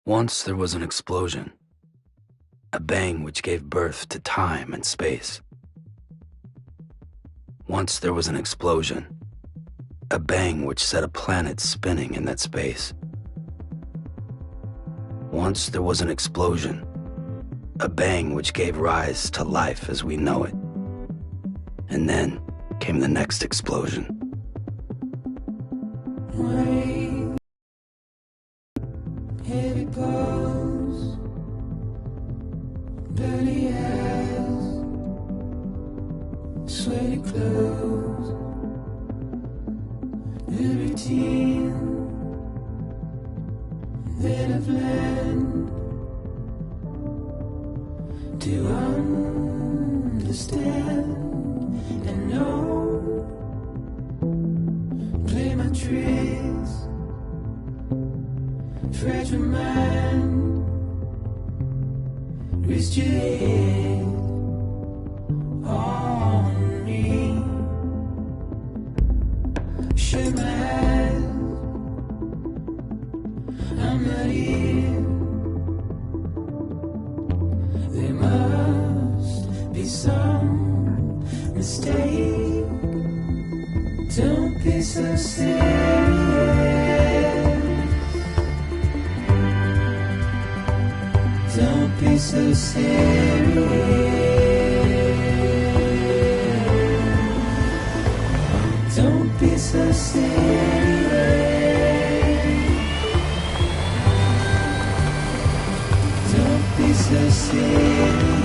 Once there was an explosion, a bang which gave birth to time and space. Once there was an explosion, a bang which set a planet spinning in that space. Once there was an explosion, a bang which gave rise to life as we know it. And then came the next explosion. Rain, heavy clothes, dirty eyes, sweaty clothes, the routine that I've learned to understand and know. Play my tricks, fragile mind, rest your head on me. Shut my eyes, I'm not here. There must be some mistake. Don't be so serious. Don't be so serious. Don't be so serious. Don't be so serious.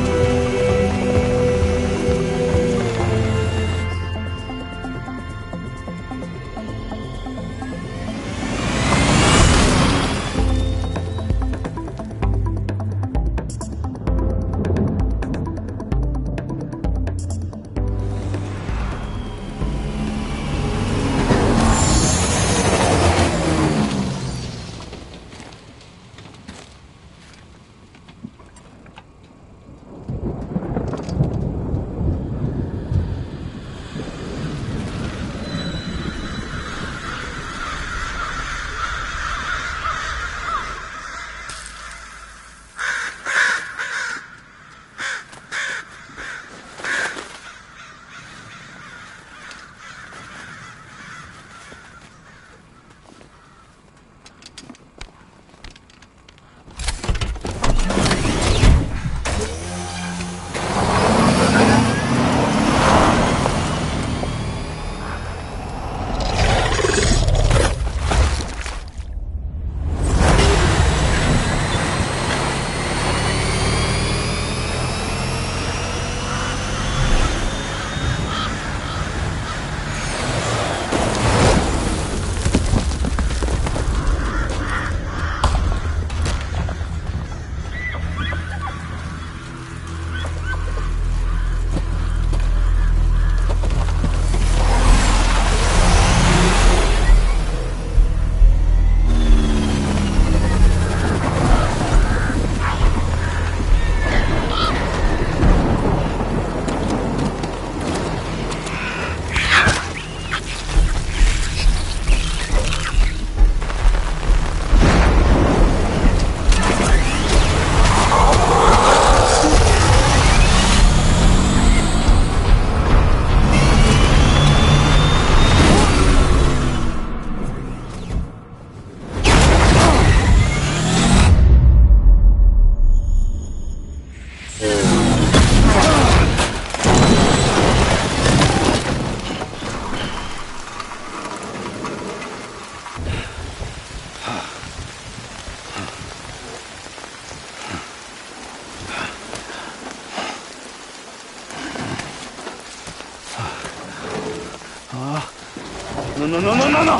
No.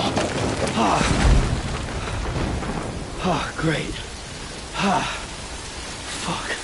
Great. Fuck.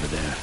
Over there.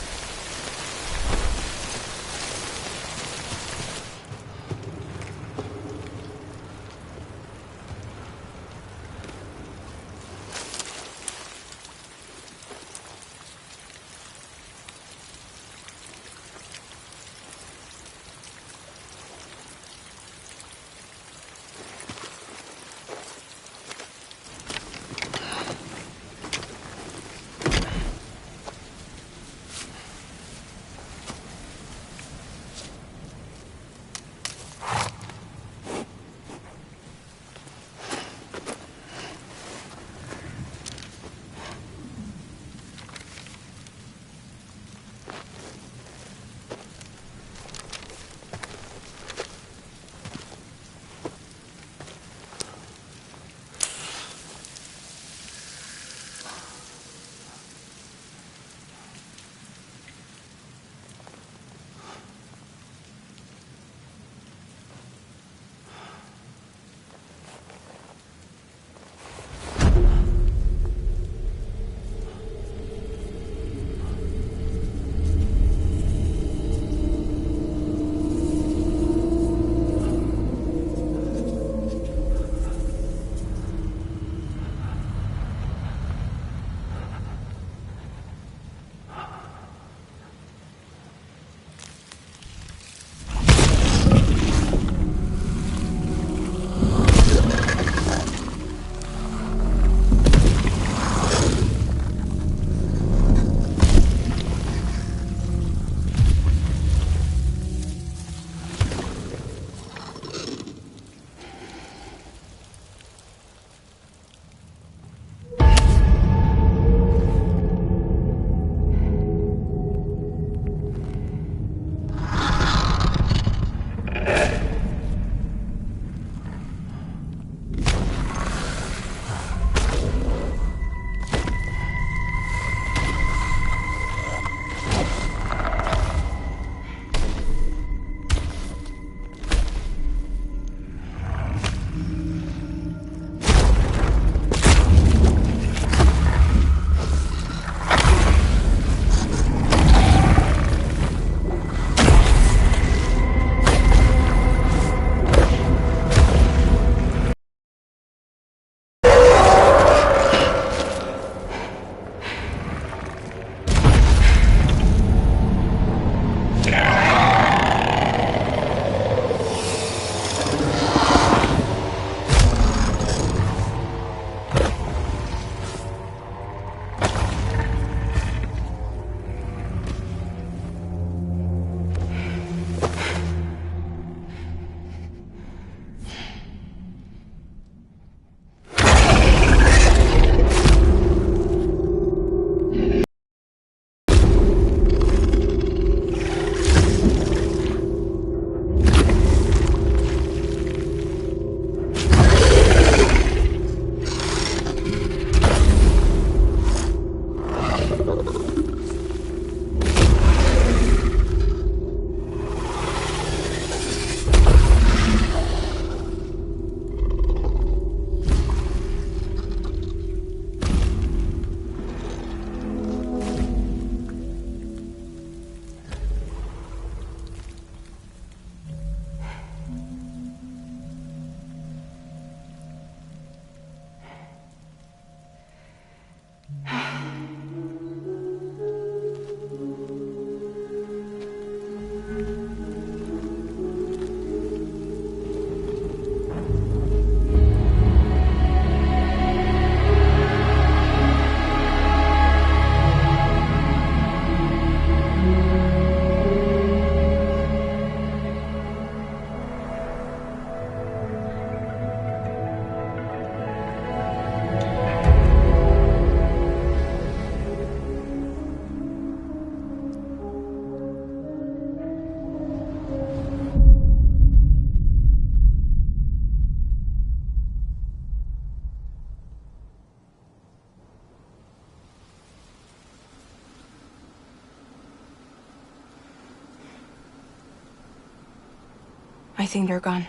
I think they're gone.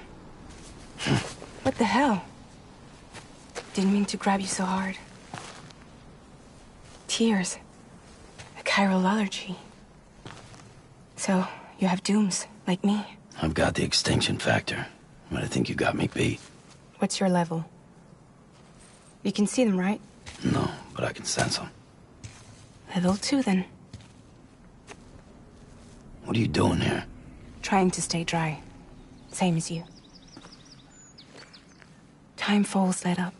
What the hell? Didn't mean to grab you so hard. Tears. A chiral allergy. So, you have dooms, like me. I've got the extinction factor, but I think you got me beat. What's your level? You can see them, right? No, but I can sense them. Level 2, then. What are you doing here? Trying to stay dry. Same as you. Timefall's let up.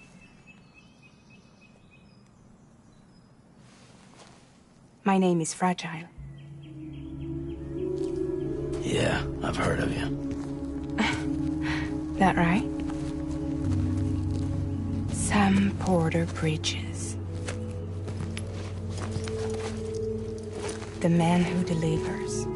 My name is Fragile. Yeah, I've heard of you. That right? Sam Porter Bridges. The man who delivers.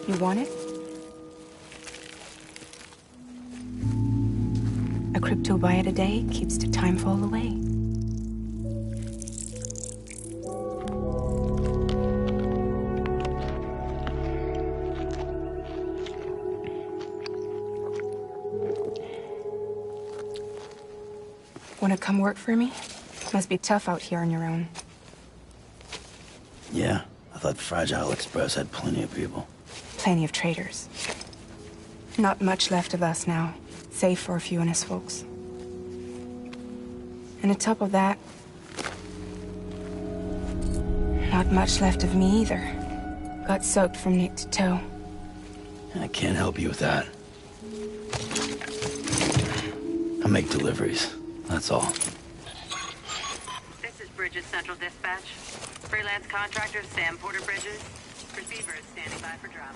You want it? A crypto byte a day keeps the timefall away. Wanna come work for me? Must be tough out here on your own. Yeah, I thought Fragile Express had plenty of people. Plenty of traitors. Not much left of us now, save for a few honest folks. And on top of that, not much left of me either. Got soaked from neck to toe. I can't help you with that. I make deliveries, that's all. This is Bridges Central Dispatch. Freelance contractor Sam Porter Bridges. Receiver is standing by for drop.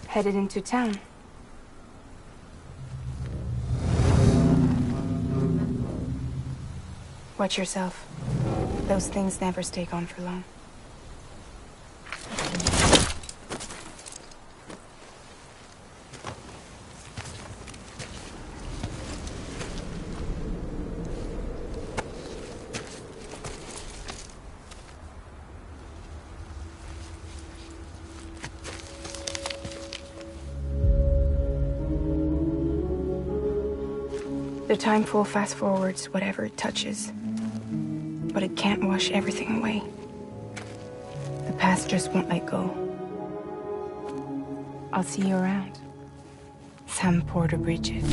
Headed into town. Watch yourself. Those things never stay gone for long. The timefall fast forwards whatever it touches. But it can't wash everything away. The past just won't let go. I'll see you around. Sam Porter Bridges.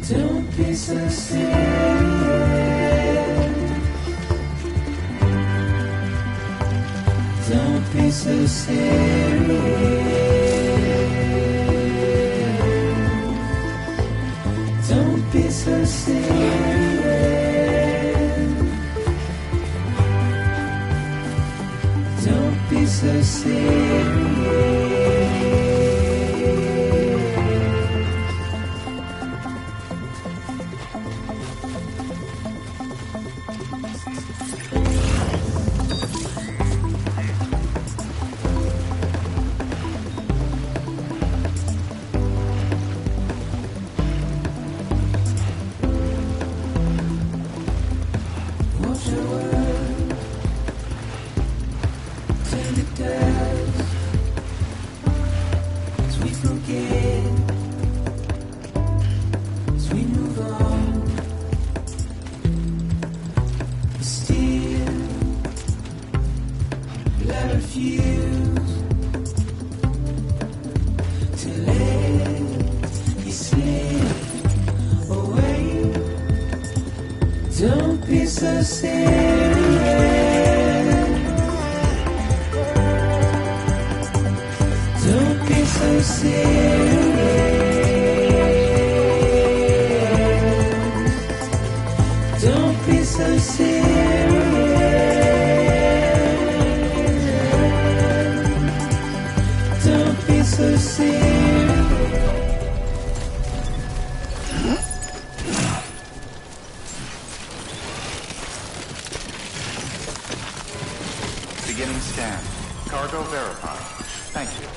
Don't be so serious. Don't be so serious. Don't be so serious. Don't be so serious. Don't be so serious. Don't be so serious. Don't be so serious. Don't be so serious. Beginning scan. Cargo verified. Thank you.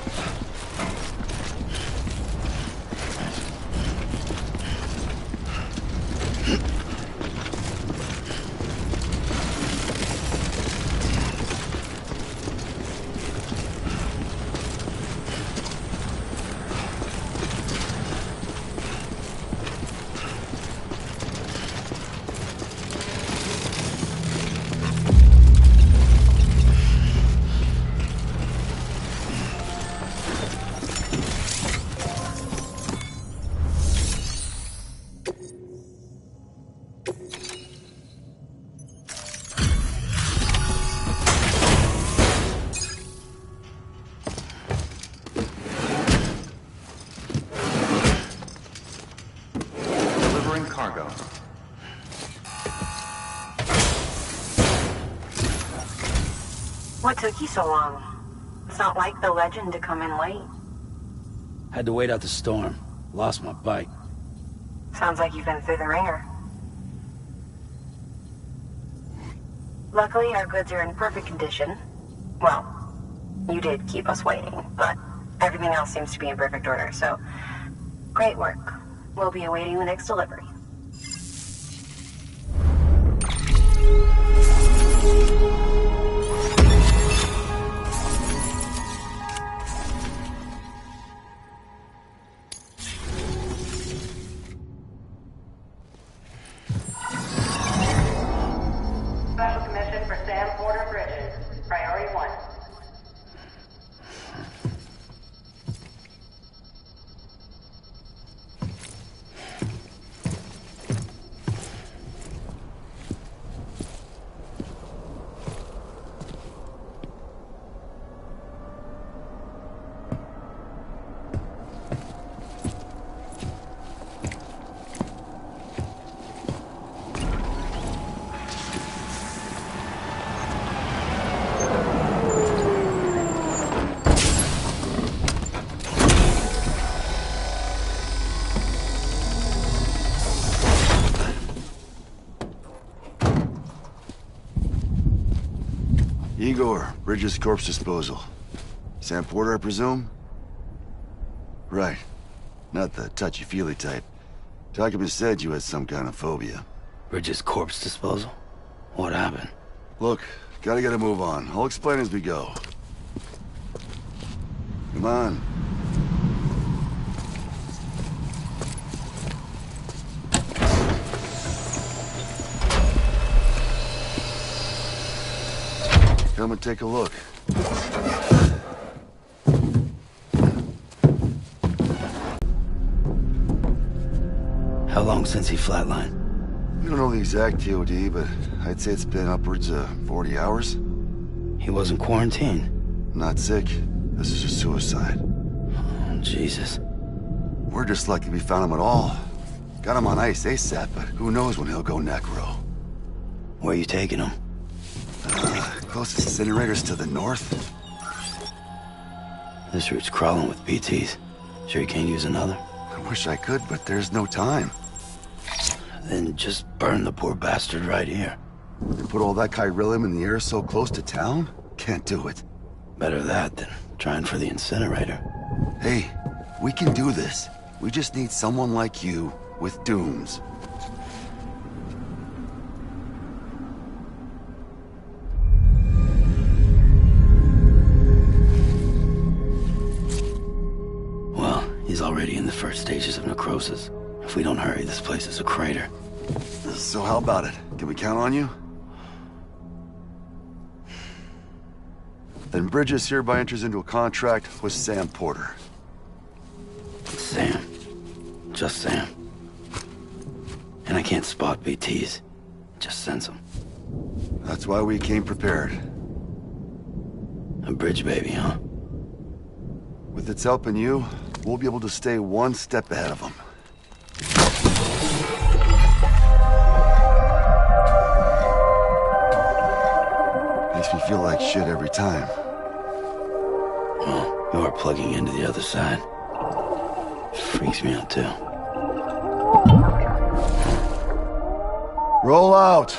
Cargo. What took you so long? It's not like the legend to come in late. Had to wait out the storm. Lost my bike. Sounds like you've been through the ringer. Luckily, our goods are in perfect condition. Well, you did keep us waiting, but everything else seems to be in perfect order, so great work. We'll be awaiting the next delivery. Special commission for Sam Porter Bridges. Priority 1. Igor, Bridges corpse disposal. Sam Porter, I presume? Right. Not the touchy-feely type. Document said you had some kind of phobia. Bridges corpse disposal? What happened? Look, gotta get a move on. I'll explain as we go. Come on. Come and take a look. How long since he flatlined? We don't know the exact TOD, but I'd say it's been upwards of 40 hours. He wasn't quarantined. Not sick. This is a suicide. Oh, Jesus. We're just lucky we found him at all. Got him on ice ASAP, but who knows when he'll go necro. Where you taking him? Closest incinerators to the north. This route's crawling with BTs. Sure you can't use another? I wish I could, but there's no time. Then just burn the poor bastard right here. And put all that chiralium in the air so close to town? Can't do it. Better that than trying for the incinerator. Hey, we can do this. We just need someone like you with dooms. Well, he's already in the first stages of necrosis. If we don't hurry, this place is a crater. So how about it? Can we count on you? Then Bridges hereby enters into a contract with Sam Porter. Sam. Just Sam. And I can't spot BTs. Just sense them. That's why we came prepared. A bridge baby, huh? With its help and you, we'll be able to stay one step ahead of them. Makes me feel like shit every time. Well, you are plugging into the other side. Freaks me out too. Roll out!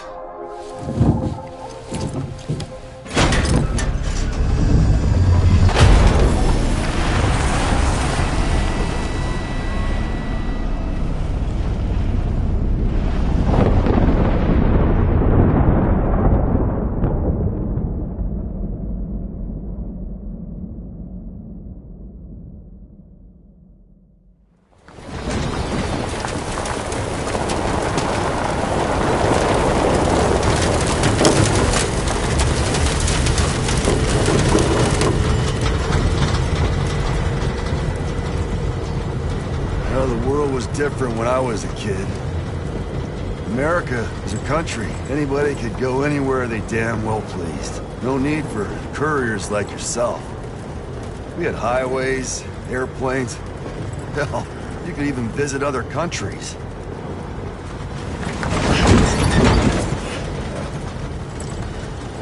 Different when I was a kid. America is a country. Anybody could go anywhere they damn well pleased. No need for couriers like yourself. We had highways, airplanes. Hell, you could even visit other countries.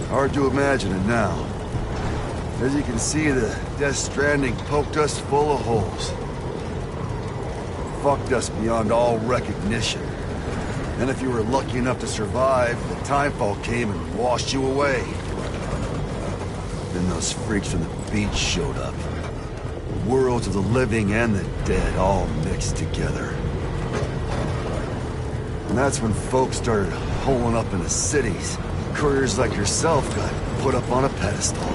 Hard to imagine it now. As you can see, the Death Stranding poked us full of holes. Fucked us beyond all recognition. And if you were lucky enough to survive, the timefall came and washed you away. Then those freaks from the beach showed up. Worlds of the living and the dead all mixed together. And that's when folks started holing up into cities. Couriers like yourself got put up on a pedestal.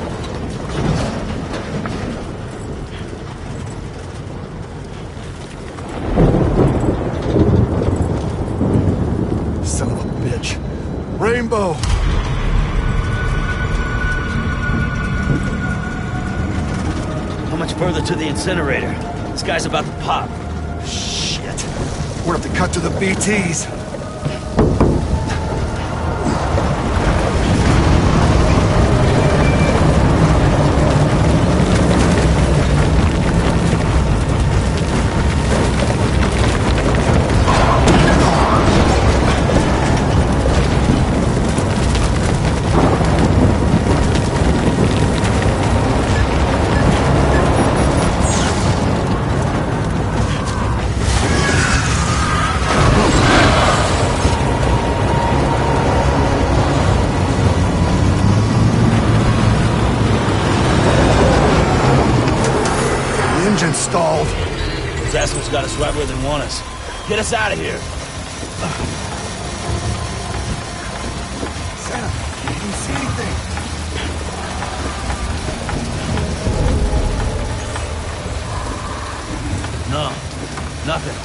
Rainbow! How much further to the incinerator? This guy's about to pop. Shit. We're gonna have to cut to the BTs. Stalled. Those assholes got us right where they want us. Get us out of here. Santa, can you see anything? No, nothing.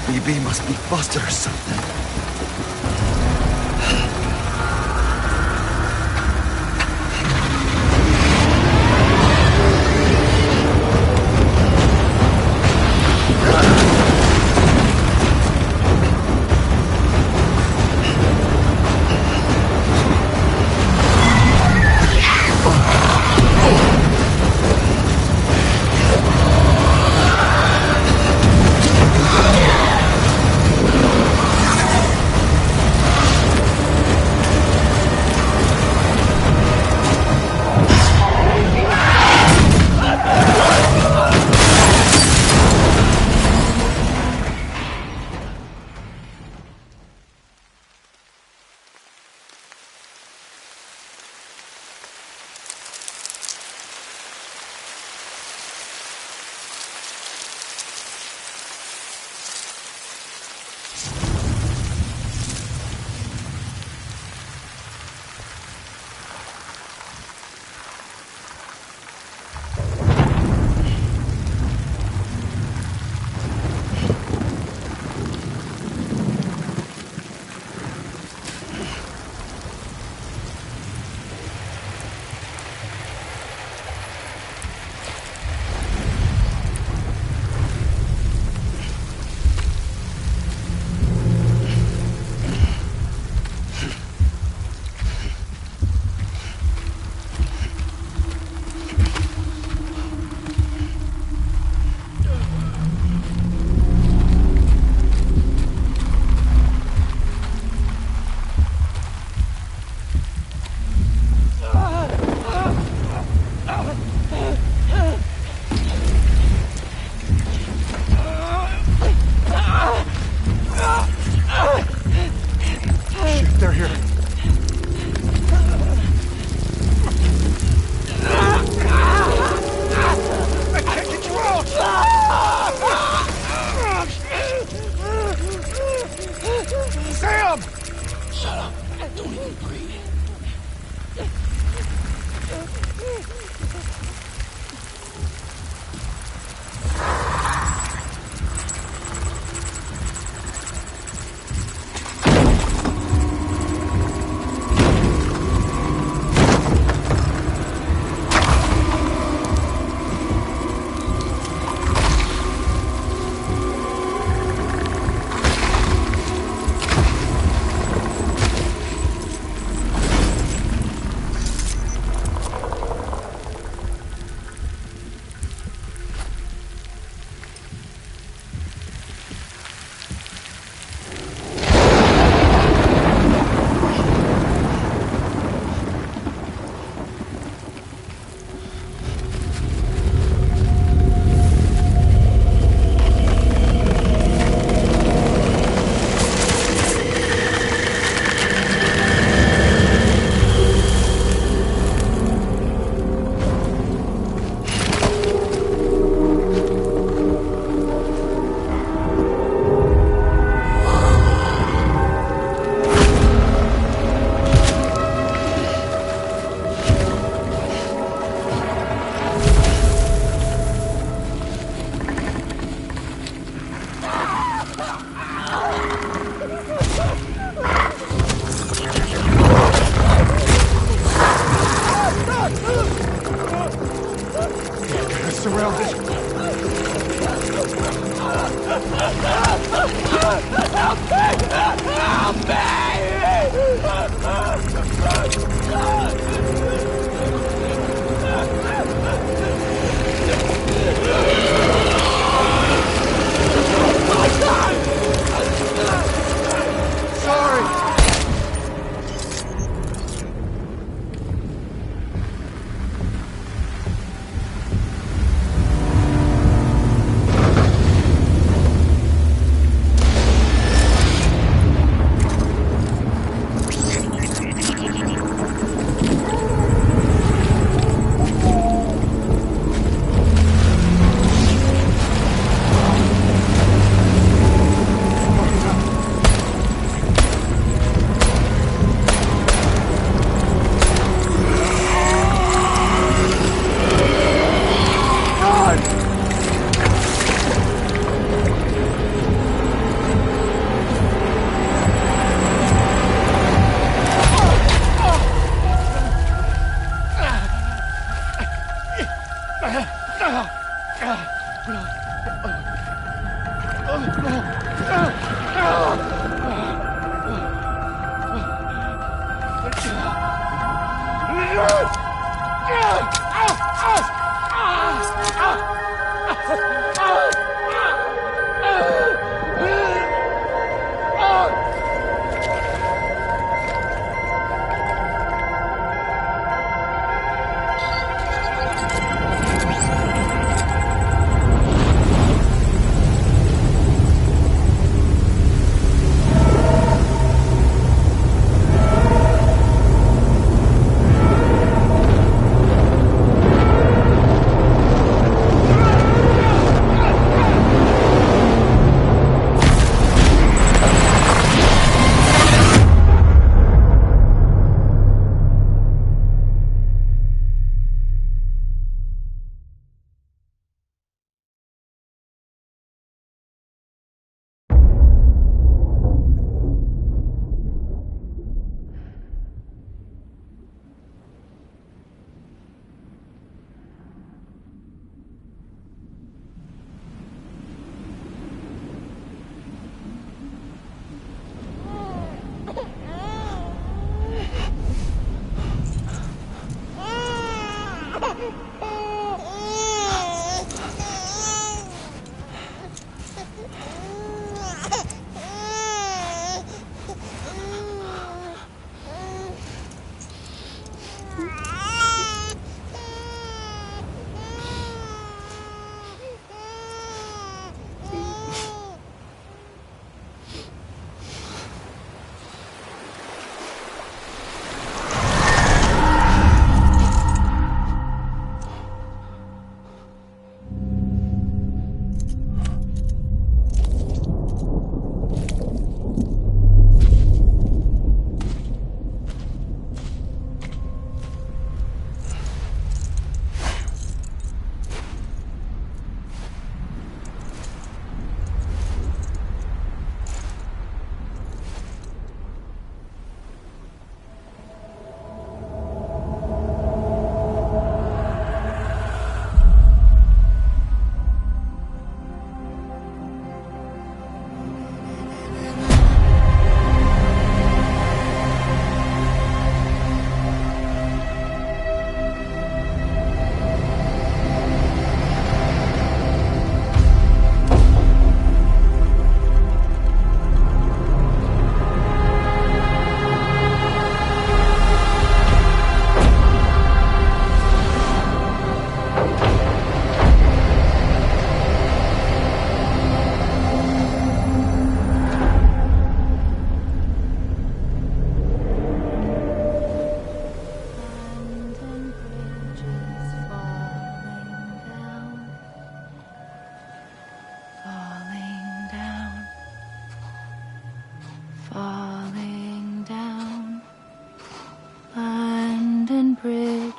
BB must be busted or something.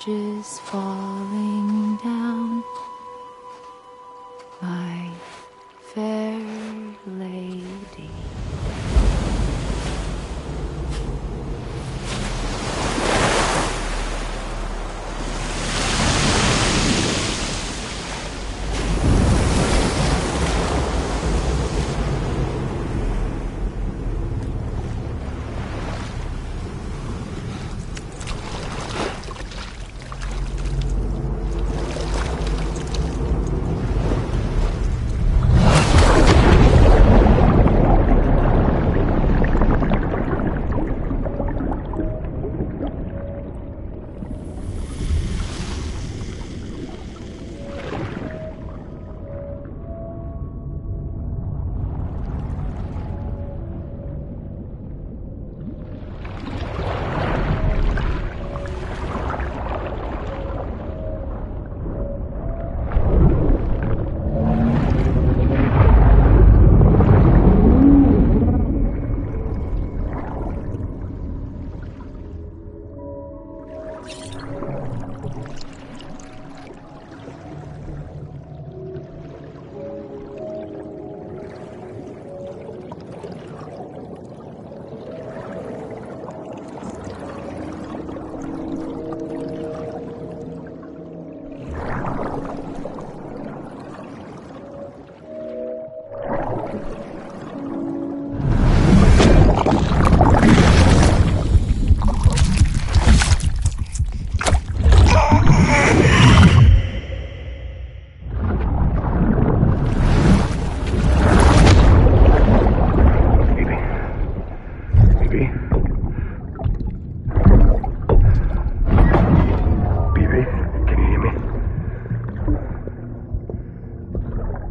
bridges falling down, my fair lady.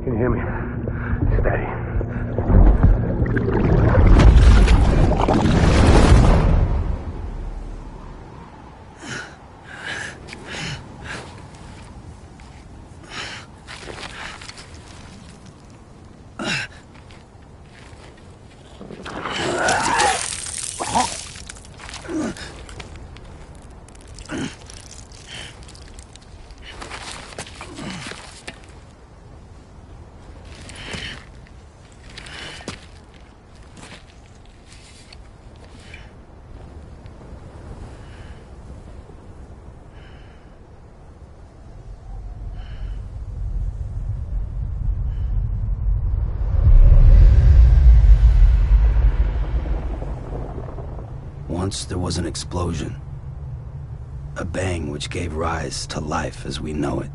Can you hear me? Steady. Once there was an explosion. A bang which gave rise to life as we know it.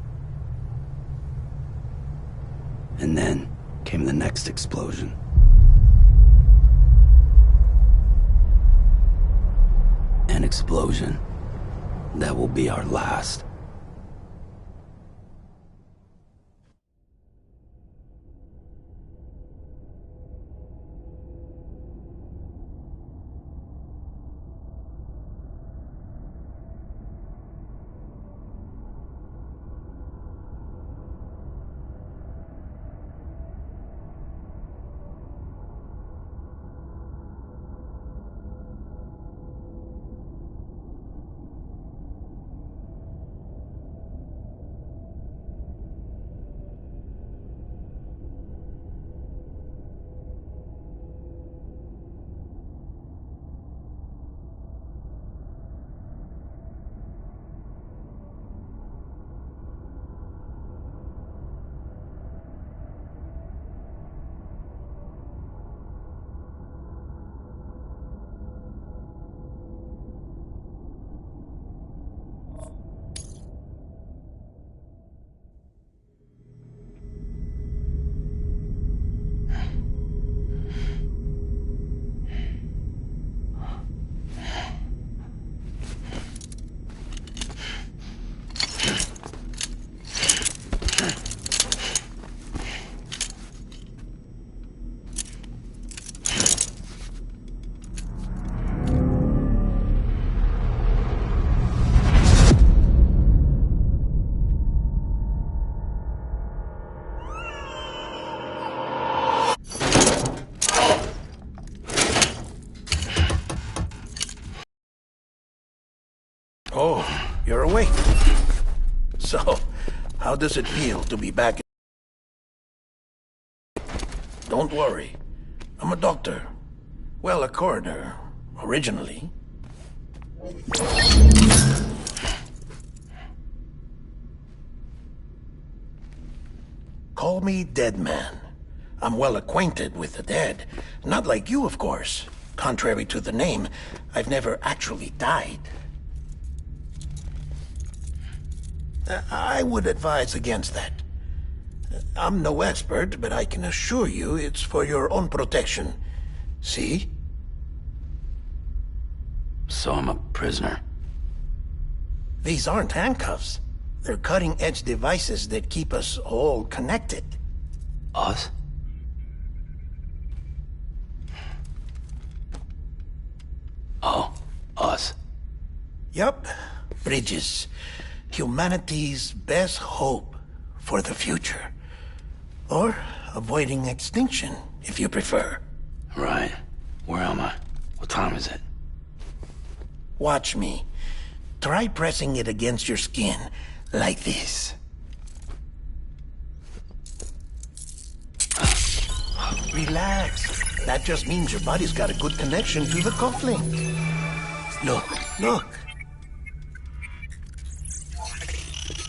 And then came the next explosion. An explosion that will be our last. Oh, you're awake. So, how does it feel to be back? Don't worry. I'm a doctor. Well, a coroner, originally. Call me Dead Man. I'm well acquainted with the dead. Not like you, of course. Contrary to the name, I've never actually died. I would advise against that. I'm no expert, but I can assure you it's for your own protection. See? So I'm a prisoner. These aren't handcuffs. They're cutting-edge devices that keep us all connected. Us? Oh, us. Yup. Bridges. Humanity's best hope for the future. Or avoiding extinction, if you prefer. Right. Where am I? What time is it? Watch me. Try pressing it against your skin, like this. Relax. That just means your body's got a good connection to the cufflink. Look.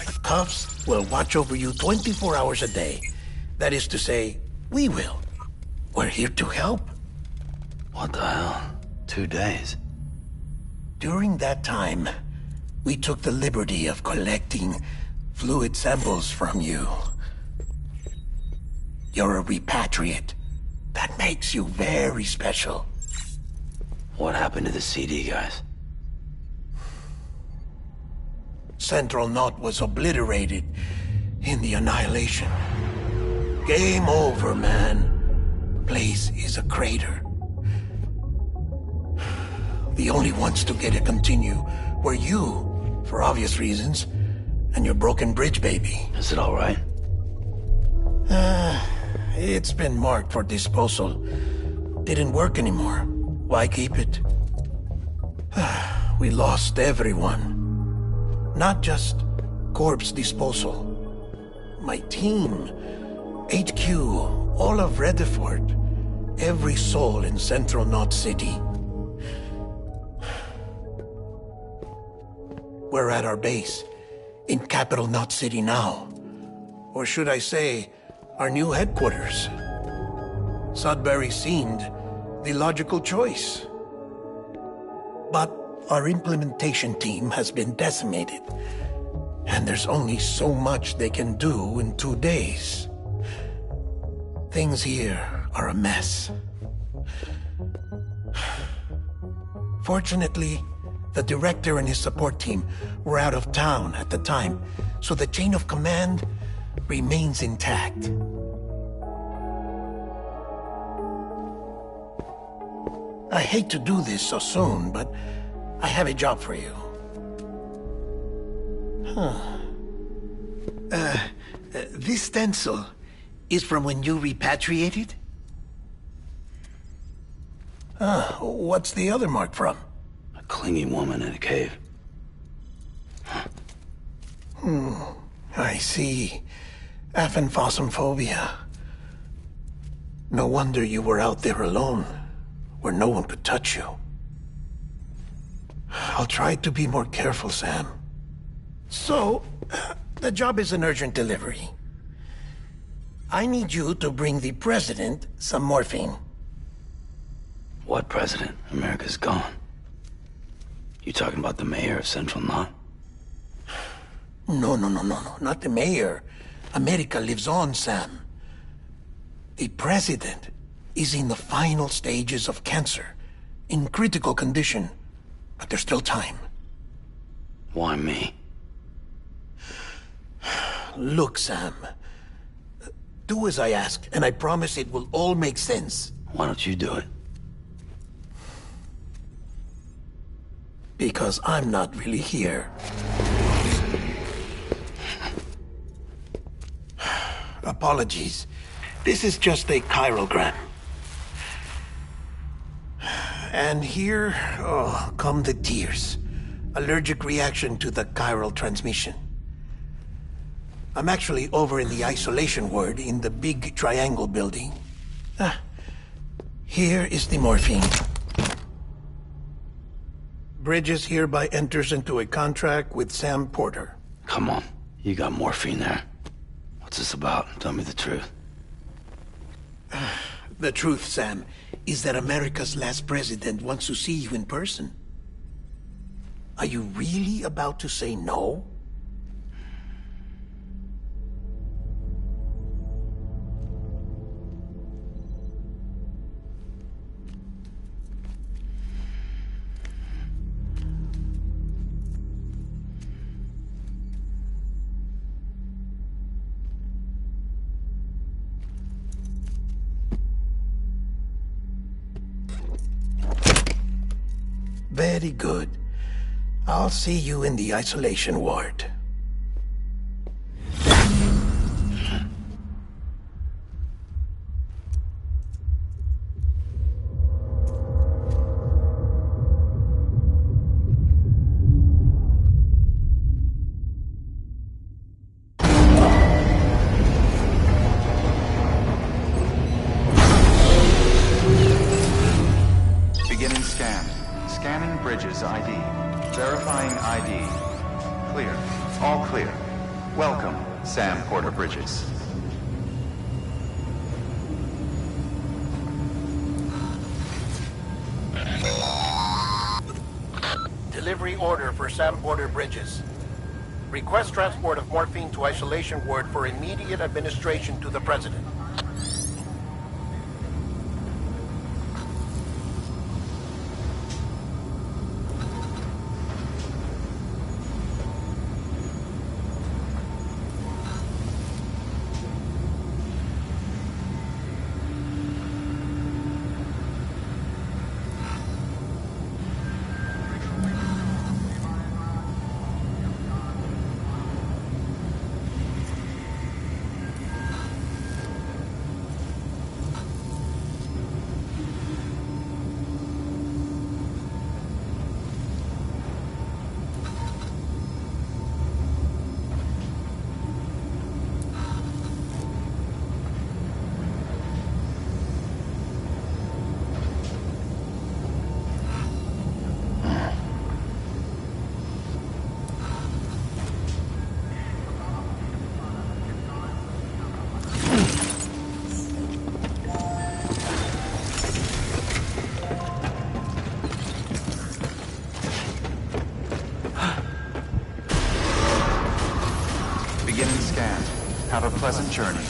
The cuffs will watch over you 24 hours a day. That is to say, we will. We're here to help. What the hell? 2 days? During that time, we took the liberty of collecting fluid samples from you. You're a repatriate. That makes you very special. What happened to the CD guys? Central Knot was obliterated in the Annihilation. Game over, man. Place is a crater. The only ones to get to continue were you, for obvious reasons, and your broken bridge baby. Is it all right? It's been marked for disposal. Didn't work anymore. Why keep it? We lost everyone. Not just corpse disposal. My team, HQ, all of Redford, every soul in Central Knot City. We're at our base, in Capital Knot City now. Or should I say, our new headquarters. Sudbury seemed the logical choice. But our implementation team has been decimated, and there's only so much they can do in 2 days. Things here are a mess. Fortunately, the director and his support team were out of town at the time, so the chain of command remains intact. I hate to do this so soon, but I have a job for you. This stencil is from when you repatriated? What's the other mark from? A clingy woman in a cave. I see. Aphenphosmphobia. No wonder you were out there alone, where no one could touch you. I'll try to be more careful, Sam. So, the job is an urgent delivery. I need you to bring the president some morphine. What president? America's gone. You talking about the mayor of Central Knot? No. Not the mayor. America lives on, Sam. The president is in the final stages of cancer, in critical condition, but there's still time. Why me? Look, Sam. Do as I ask, and I promise it will all make sense. Why don't you do it? Because I'm not really here. Apologies. This is just a chirogram. And here, come the tears. Allergic reaction to the chiral transmission. I'm actually over in the isolation ward in the big triangle building. Here is the morphine. Bridges hereby enters into a contract with Sam Porter. Come on, you got morphine there. What's this about? Tell me the truth. The truth, Sam, is that America's last president wants to see you in person. Are you really about to say no? Very good. I'll see you in the isolation ward. Beginning scan. Scanning Bridges ID. Verifying ID. Clear. All clear. Welcome, Sam Porter Bridges. Delivery order for Sam Porter Bridges. Request transport of morphine to isolation ward for immediate administration to the President. Beginning scan. Have a pleasant journey.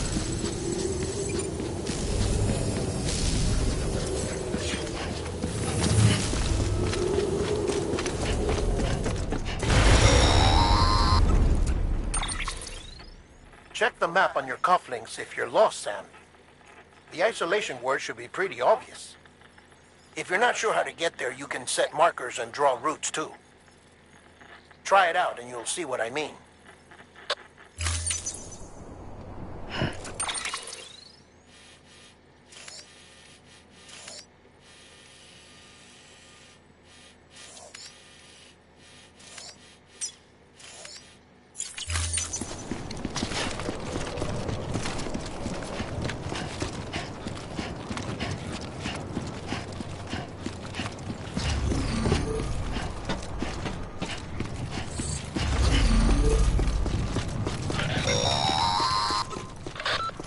Check the map on your cufflinks if you're lost, Sam. The isolation word should be pretty obvious. If you're not sure how to get there, you can set markers and draw routes too. Try it out and you'll see what I mean.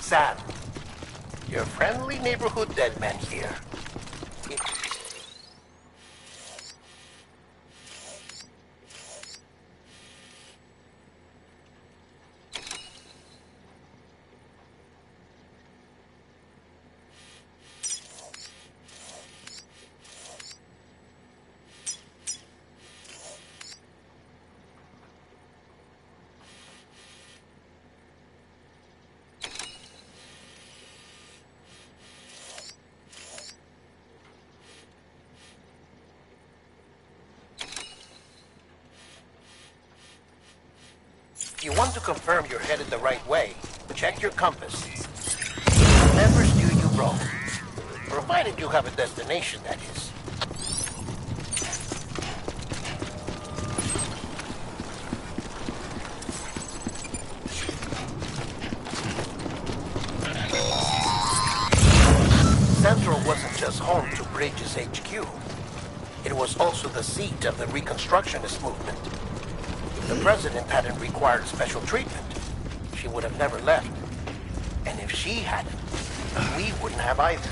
Sam, your friendly neighborhood dead man here. If you want to confirm you're headed the right way, check your compass. Never steer you wrong. Provided you have a destination, that is. Bridges HQ. It was also the seat of the Reconstructionist movement. The president hadn't required special treatment. She would have never left. And if she hadn't, we wouldn't have either.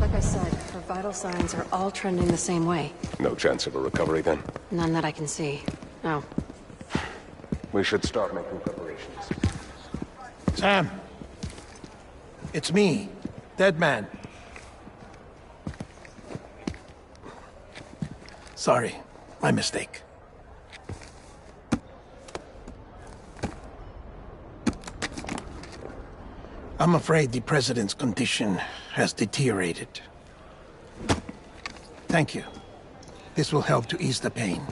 Like I said, her vital signs are all trending the same way. No chance of a recovery then? None that I can see. No. We should start making preparations. Sam! It's me, Dead Man. Sorry, my mistake. I'm afraid the president's condition has deteriorated. Thank you. This will help to ease the pain.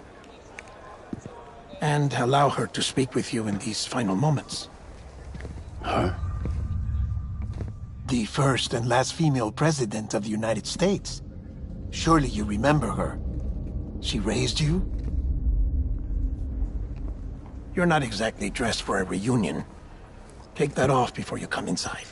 And allow her to speak with you in these final moments. Her? The first and last female president of the United States. Surely you remember her. She raised you? You're not exactly dressed for a reunion. Take that off before you come inside.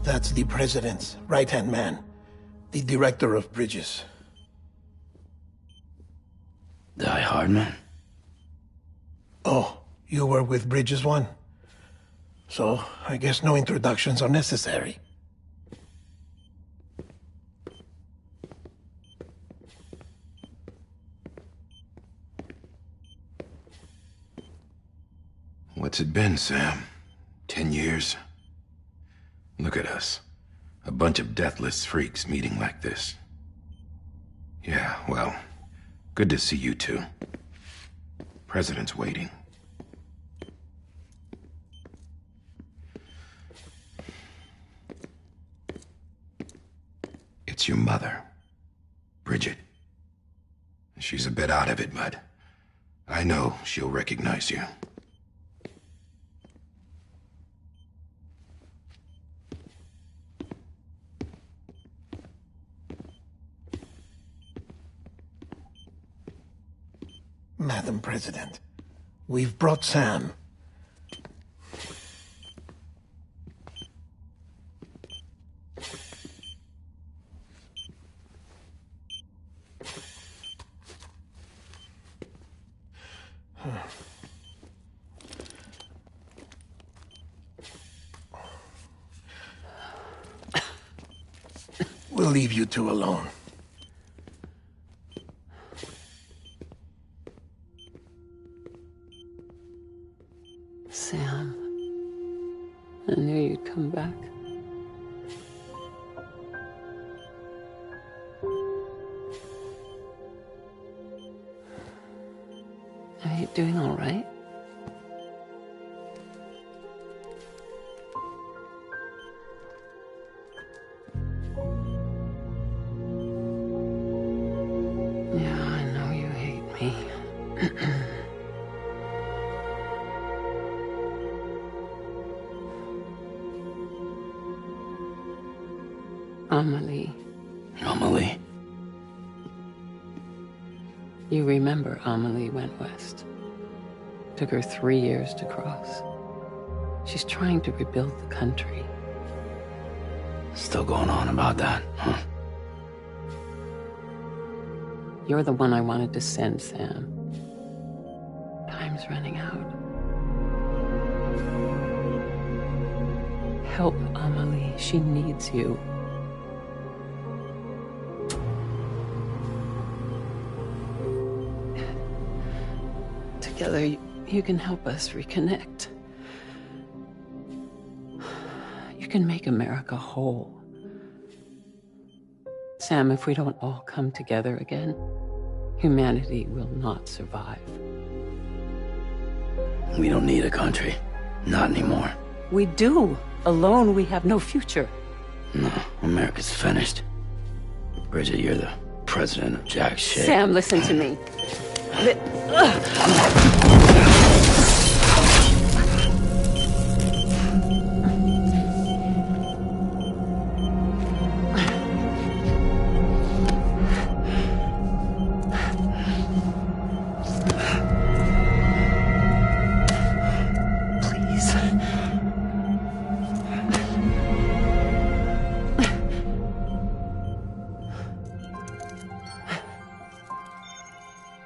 That's the president's right-hand man, the director of bridges. Die Hardman? Oh, you were with Bridges 1? So, I guess no introductions are necessary. What's it been, Sam? 10 years? Look at us. A bunch of deathless freaks meeting like this. Yeah, well, good to see you two. President's waiting. It's your mother, Bridget. She's a bit out of it, but I know she'll recognize you. Madam President, we've brought Sam. We'll leave you two alone. Sam, I knew you'd come back. Are you doing all right? Yeah, I know you hate me. Amelie You remember Amelie went west. Took her 3 years to cross. She's trying to rebuild the country. Still going on about that, huh? You're the one I wanted to send, Sam. Time's running out. Help Amelie. She needs you. Together, you can help us reconnect. You can make America whole. Sam, if we don't all come together again, humanity will not survive. We don't need a country. Not anymore. We do. Alone, we have no future. No, America's finished. Bridget, you're the president of jack shit. Sam, listen to me.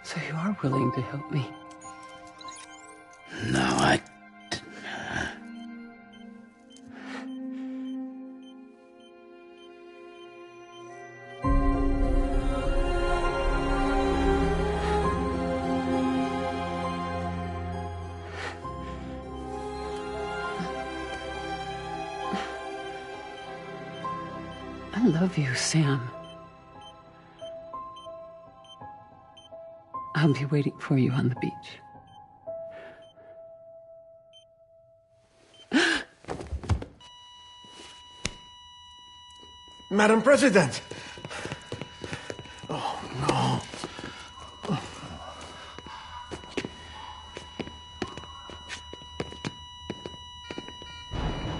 So you are willing to help me? No, I... I love you, Sam. I'll be waiting for you on the beach. Madam President! Oh, no.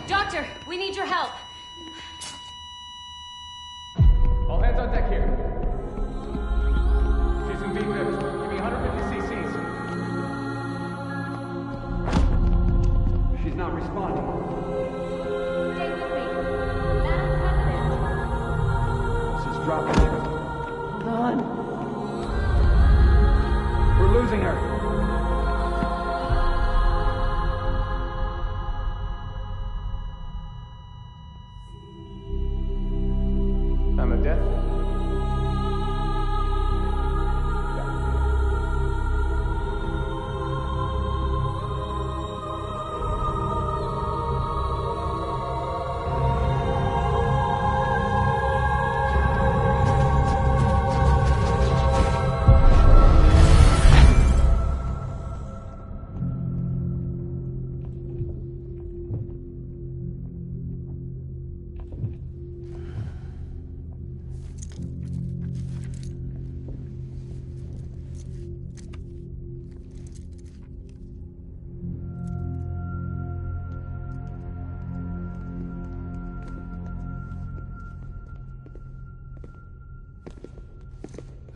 Doctor, we need your help. All hands on deck here. She's in V-Viv. Give me 150 cc's. She's not responding. Stay with me. Madam President. This is dropping. Hold on. We're losing her. Time of death?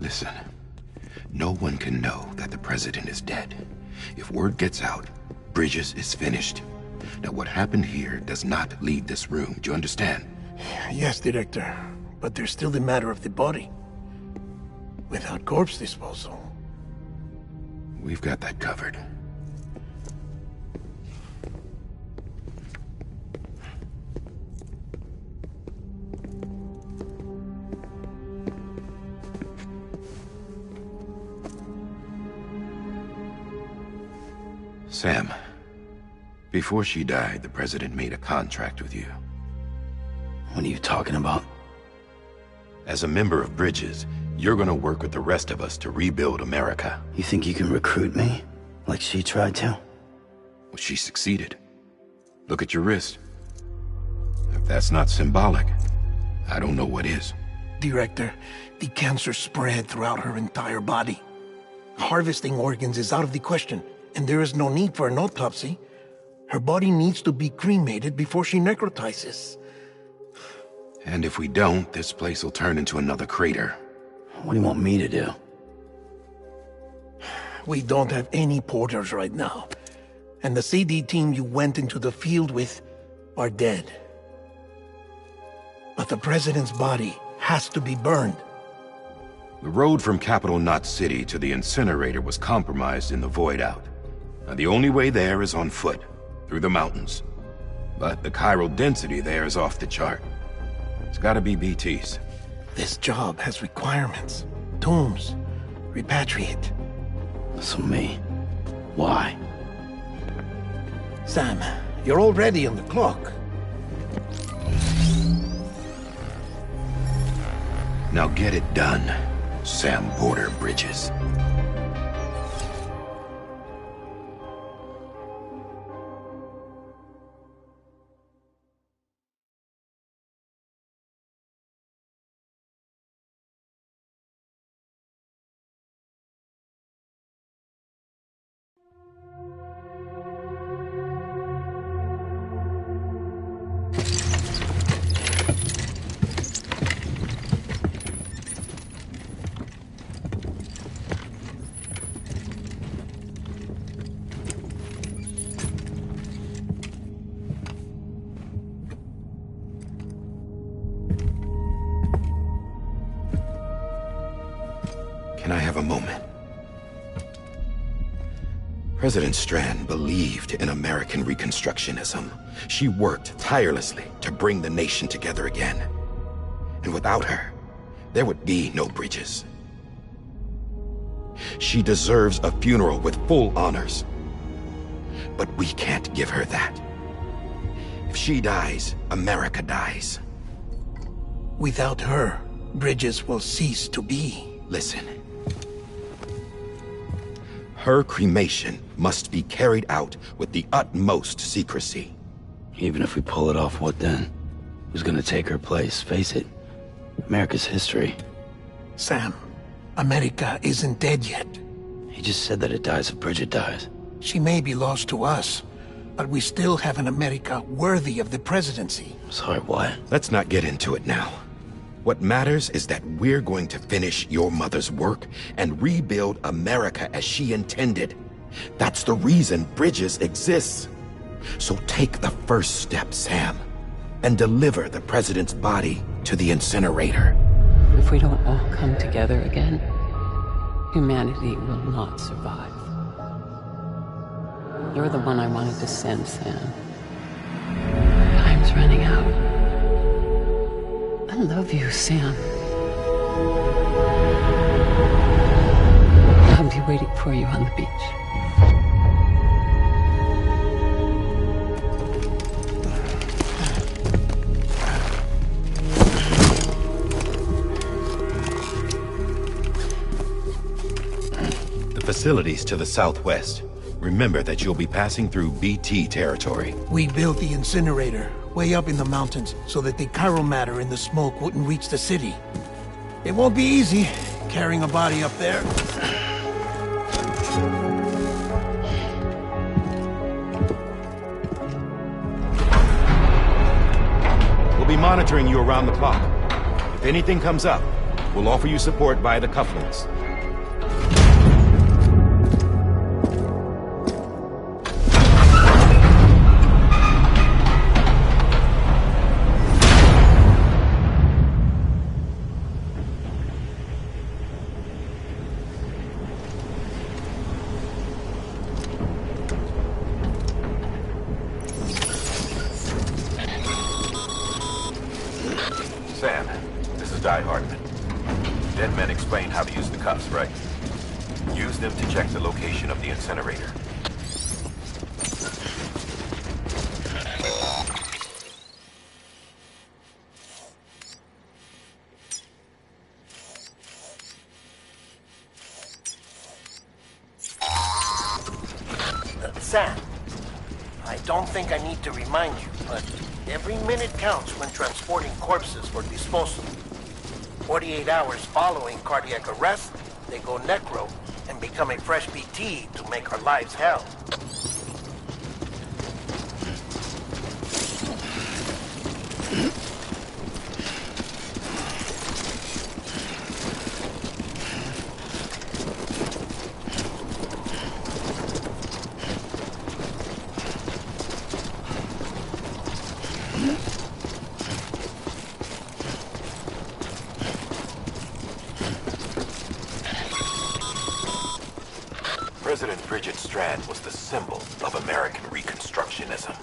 Listen, no one can know that the president is dead. If word gets out, Bridges is finished. Now, what happened here does not leave this room. Do you understand? Yes, Director. But there's still the matter of the body. Without corpse disposal. We've got that covered. Sam, before she died, the president made a contract with you. What are you talking about? As a member of Bridges, you're gonna work with the rest of us to rebuild America. You think you can recruit me? Like she tried to? Well, she succeeded. Look at your wrist. If that's not symbolic, I don't know what is. Director, the cancer spread throughout her entire body. Harvesting organs is out of the question, and there is no need for an autopsy. Her body needs to be cremated before she necrotizes. And if we don't, this place will turn into another crater. What do you want me to do? we don't have any porters right now. And the CD team you went into the field with are dead. But the president's body has to be burned. The road from Capital Knot City to the incinerator was compromised in the void out. Now, the only way there is on foot, through the mountains. But the chiral density there is off the chart. It's gotta be BT's. This job has requirements. Tombs. Repatriate. So me. Why? Sam, you're already on the clock. Now get it done, Sam Porter Bridges. Can I have a moment? President Strand believed in American Reconstructionism. She worked tirelessly to bring the nation together again. And without her, there would be no Bridges. She deserves a funeral with full honors. But we can't give her that. If she dies, America dies. Without her, Bridges will cease to be. Listen. Her cremation must be carried out with the utmost secrecy. Even if we pull it off, what then? Who's gonna take her place? Face it, America's history. Sam, America isn't dead yet. He just said that it dies if Bridget dies. She may be lost to us, but we still have an America worthy of the presidency. Sorry, what? Let's not get into it now. What matters is that we're going to finish your mother's work and rebuild America as she intended. That's the reason Bridges exists. So take the first step, Sam, and deliver the president's body to the incinerator. If we don't all come together again, humanity will not survive. You're the one I wanted to send, Sam. Time's running out. I love you, Sam. I'll be waiting for you on the beach. The facilities to the southwest. Remember that you'll be passing through BT territory. We built the incinerator way up in the mountains so that the chiral matter in the smoke wouldn't reach the city. It won't be easy carrying a body up there. We'll be monitoring you around the clock. If anything comes up, we'll offer you support via the cufflinks. Sam, this is Di Hartman. Dead men explained how to use the cuffs, right? Use them to check the location of the incinerator. Sam, I don't think I need to remind you, but every minute counts when transporting corpses for disposal. 48 hours following cardiac arrest, they go necro and become a fresh BT to make our lives hell. President Bridget Strand was the symbol of American Reconstructionism.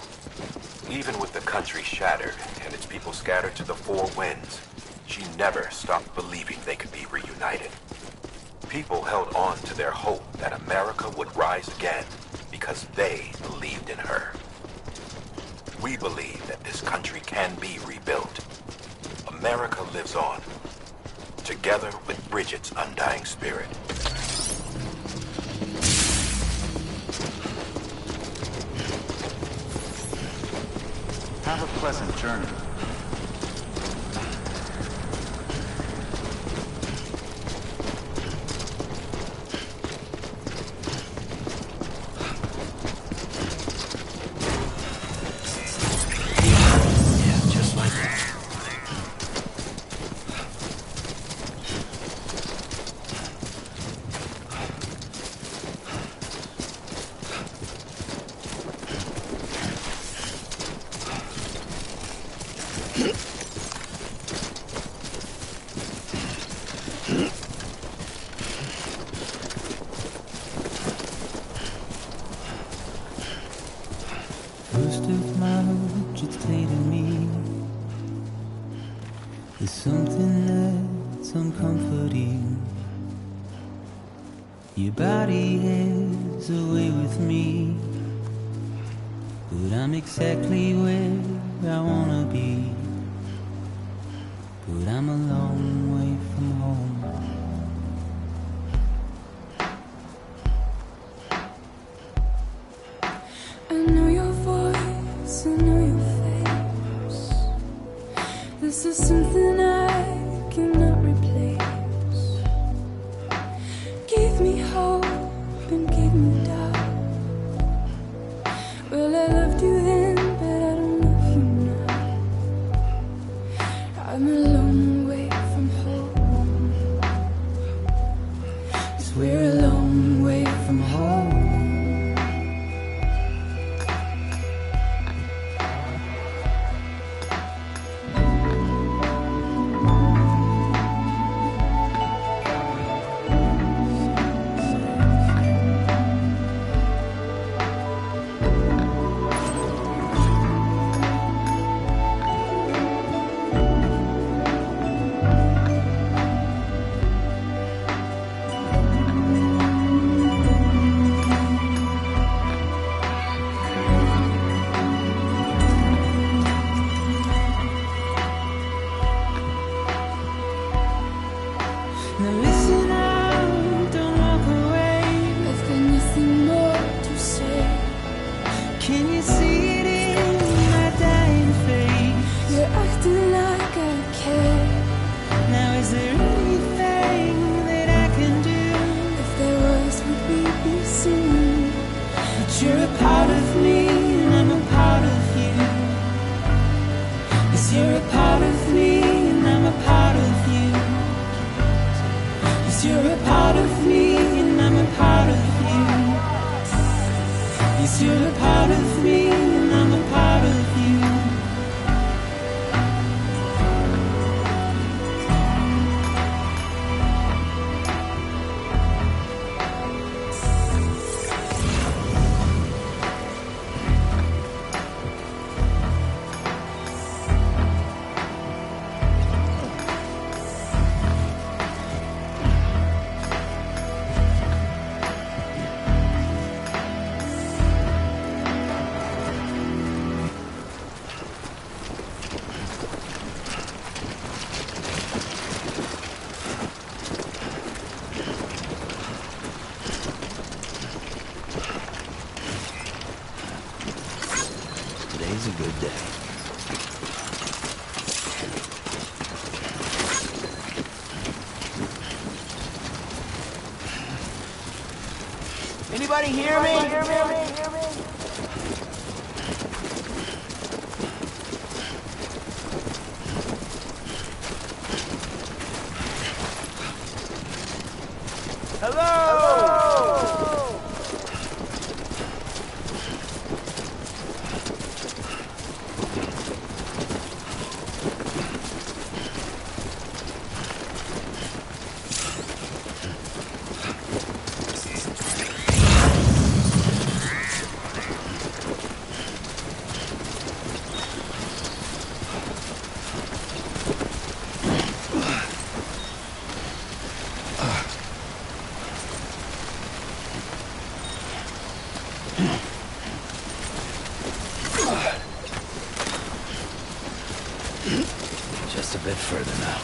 Even with the country shattered and its people scattered to the four winds, she never stopped believing they could be reunited. People held on to their hope that America would rise again because they believed in her. We believe that this country can be rebuilt. America lives on, together with Bridget's undying spirit. Have a pleasant journey. Most of my heart should say to me, there's something that's uncomforting. Your body has a way with me, but I'm exactly where I wanna be. But I'm a long way from home. I know your voice, I know your face. This is something I cannot replace. Give me hope and give me doubt. Well, I loved you then, but I don't love you now. I'm a long way from home. 'Cause we're a long way from home. Now listen out, don't walk away. I've got nothing more to say. Can you see it in my dying face? You're acting like I care. Now is there anything that I can do? If there was, would we be singing? But you're a part of me and I'm a part of you. Yes, you're a part of me and I'm a part of you. Yes, you're a part of me and I'm a part of you. Yes, you're a part of me and I'm a part of you. Today's a good day. Anybody hear me? Just a bit further now.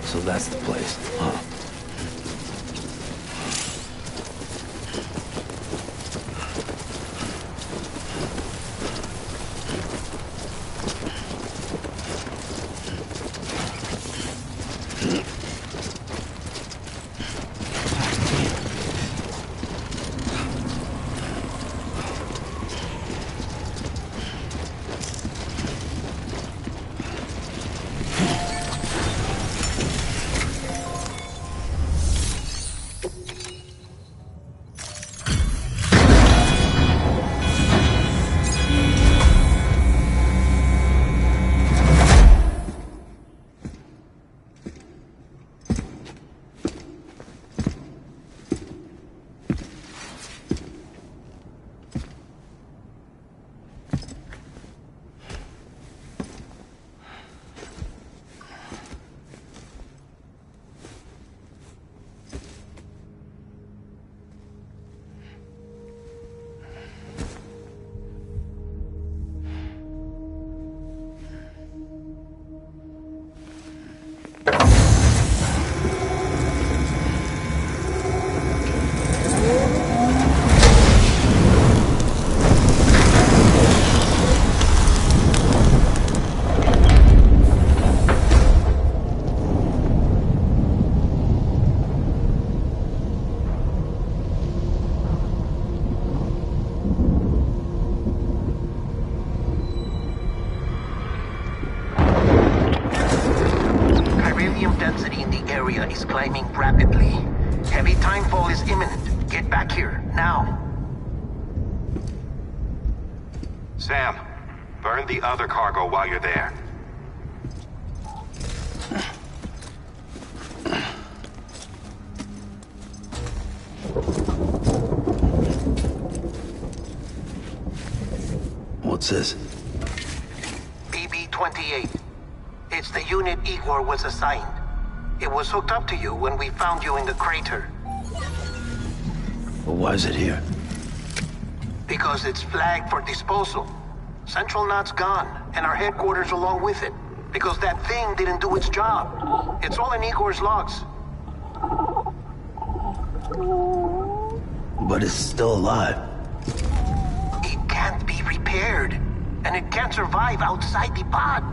So that's the place, huh? Density in the area is climbing rapidly. Heavy timefall is imminent. Get back here, now. Sam, burn the other cargo while you're there. What's this? BB-28. It's the unit Igor was assigned. It was hooked up to you when we found you in the crater. But why is it here? Because it's flagged for disposal. Central Knot's gone, and our headquarters along with it. Because that thing didn't do its job. It's all in Igor's logs. But it's still alive. It can't be repaired. And it can't survive outside the pod.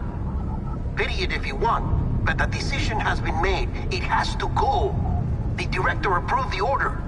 Pity it if you want. But the decision has been made. It has to go. The director approved the order.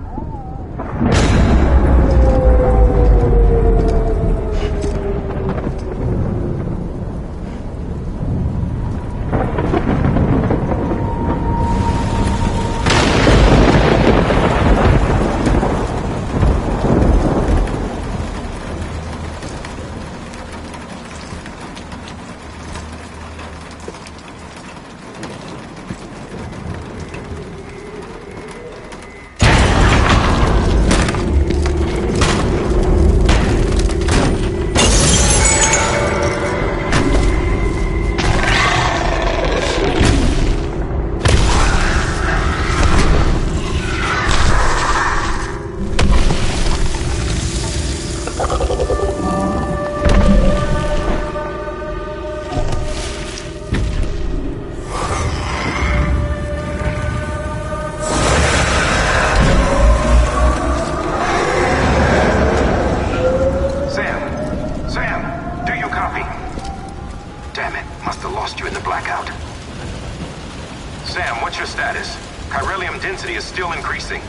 beryllium density is still increasing.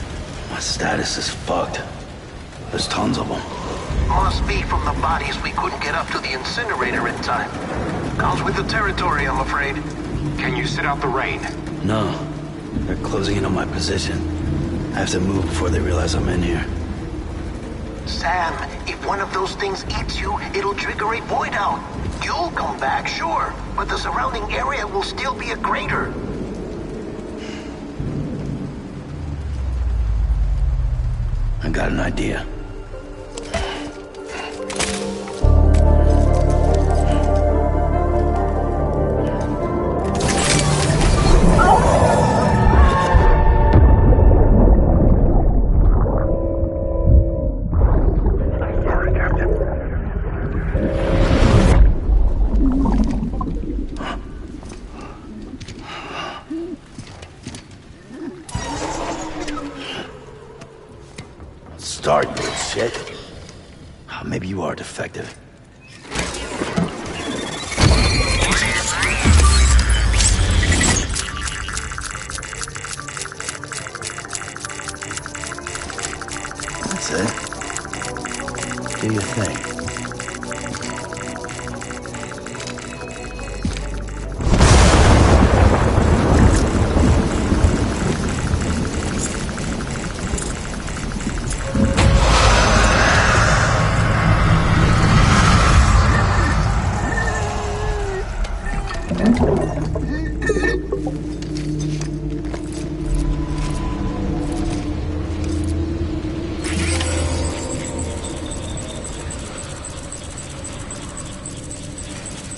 My status is fucked. There's tons of them. Must be from the bodies we couldn't get up to the incinerator in time. Comes with the territory, I'm afraid. Can you sit out the rain? No. They're closing in on my position. I have to move before they realize I'm in here. Sam, if one of those things eats you, it'll trigger a void out. You'll come back, sure, but the surrounding area will still be a crater. I got an idea. Start, you shit. Maybe you are defective. That's it. Do your thing.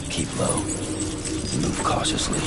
Keep low. Move cautiously.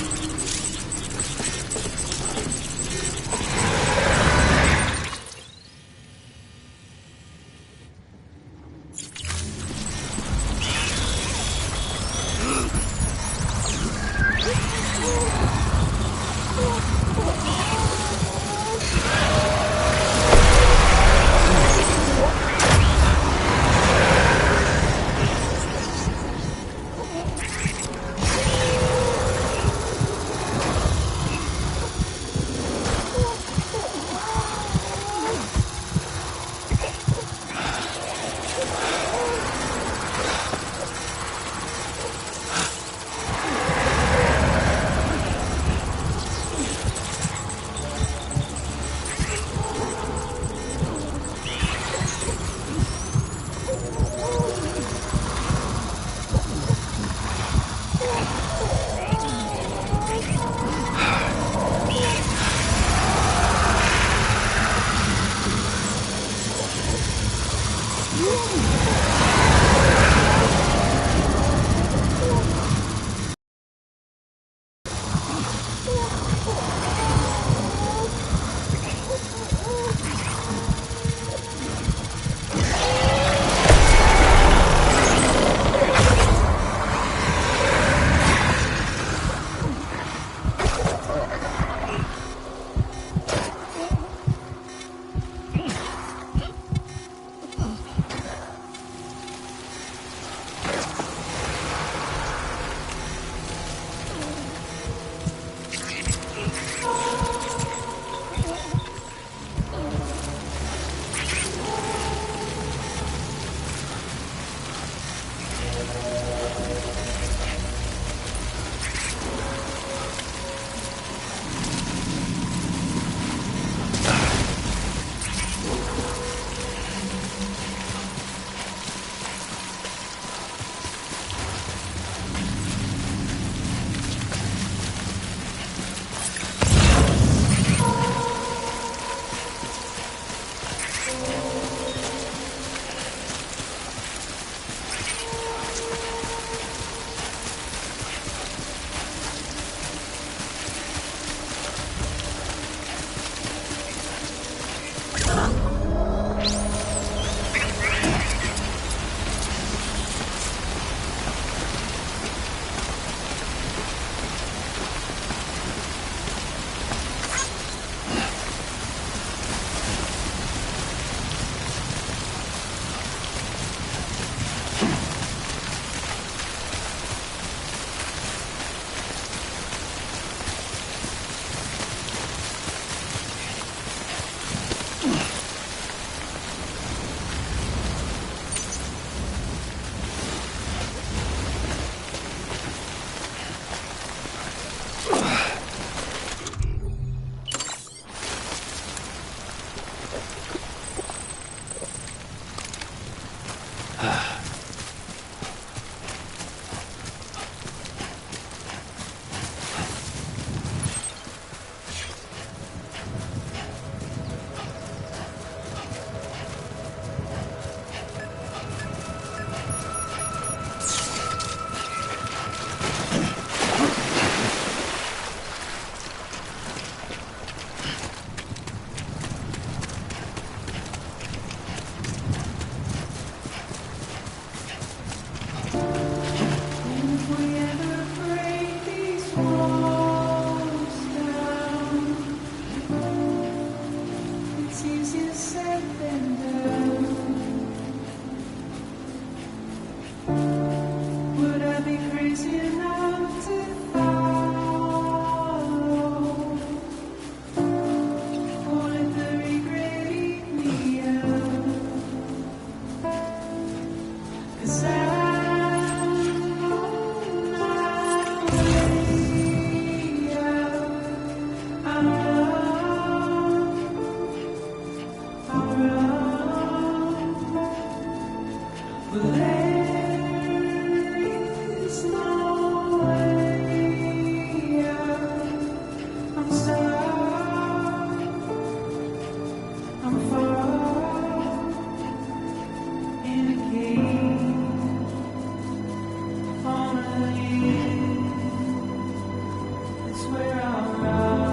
It's easier said than done. Would I be crazy enough to follow? Or let the regret eat me up? 'Cause I'm on my way out. I'm but there is no way out. I'm stuck. I'm far in a cage. Only it's where I'll run.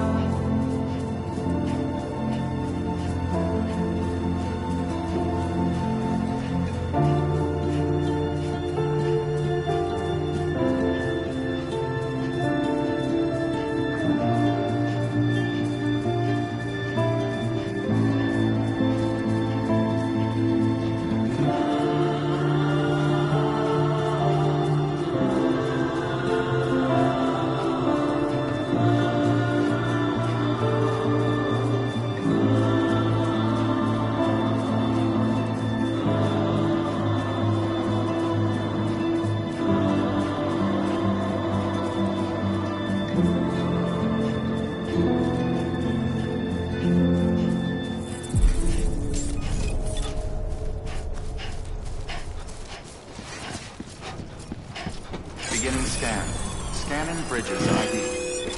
Beginning scan. Scanning Bridges ID.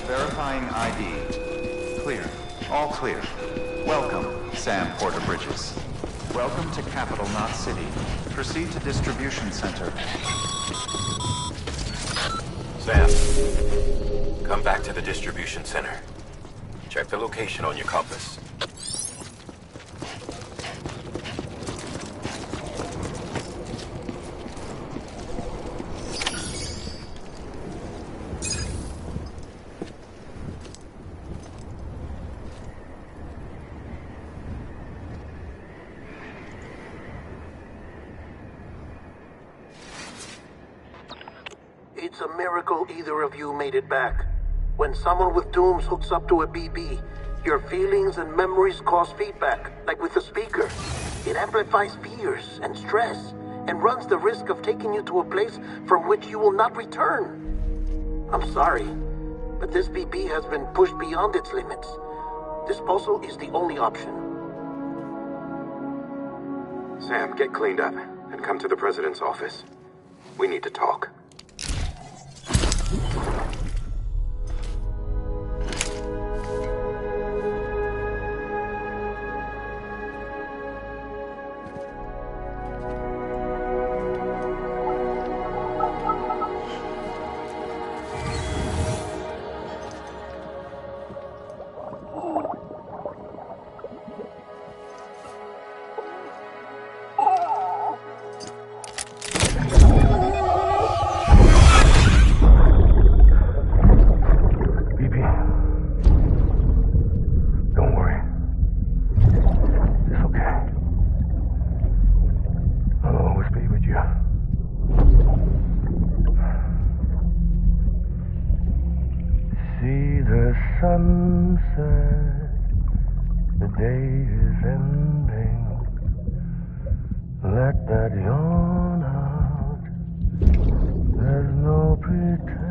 Verifying ID. Clear. All clear. Welcome, Sam Porter Bridges. Welcome to Capital Knot City. Proceed to distribution center. Sam, come back to the distribution center. Check the location on your compass. It's a miracle either of you made it back. When someone with dooms hooks up to a BB, your feelings and memories cause feedback, like with the speaker. It amplifies fears and stress, and runs the risk of taking you to a place from which you will not return. I'm sorry, but this BB has been pushed beyond its limits. Disposal is the only option. Sam, get cleaned up and come to the president's office. We need to talk. Sunset, the day is ending. Let that yawn out. There's no pretending.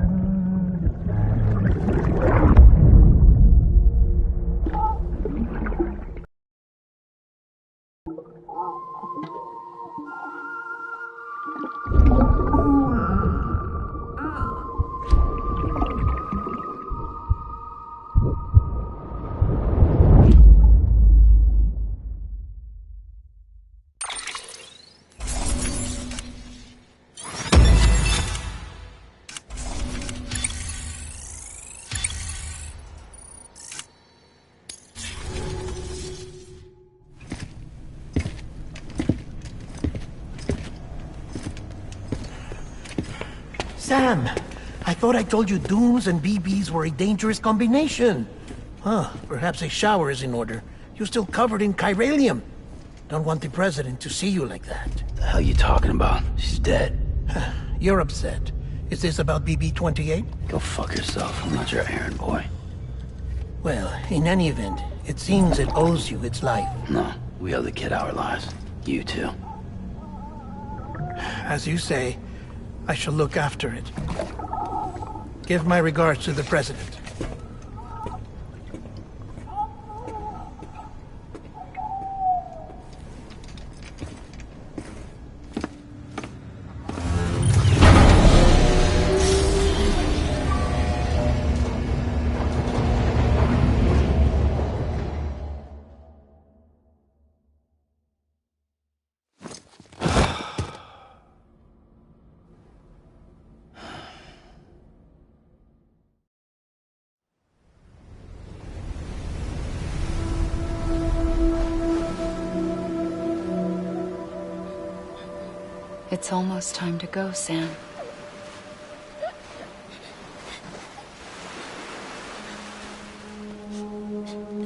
Sam, I thought I told you dooms and BBs were a dangerous combination. Huh, perhaps a shower is in order. You're still covered in chiralium. Don't want the president to see you like that. The hell you talking about? She's dead. You're upset. Is this about BB-28? Go fuck yourself. I'm not your errand boy. Well, in any event, it seems it owes you its life. No, we owe the kid our lives. You too. As you say, I shall look after it. Give my regards to the president. It's almost time to go, Sam.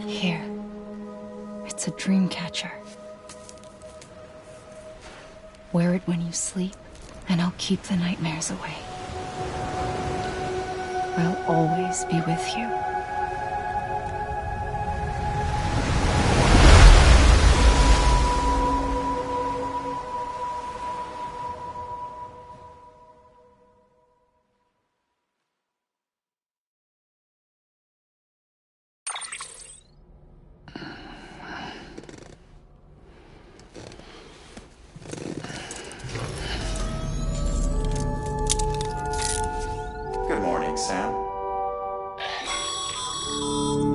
Here. It's a dream catcher. Wear it when you sleep, and I'll keep the nightmares away. I'll always be with you. Good morning, Sam.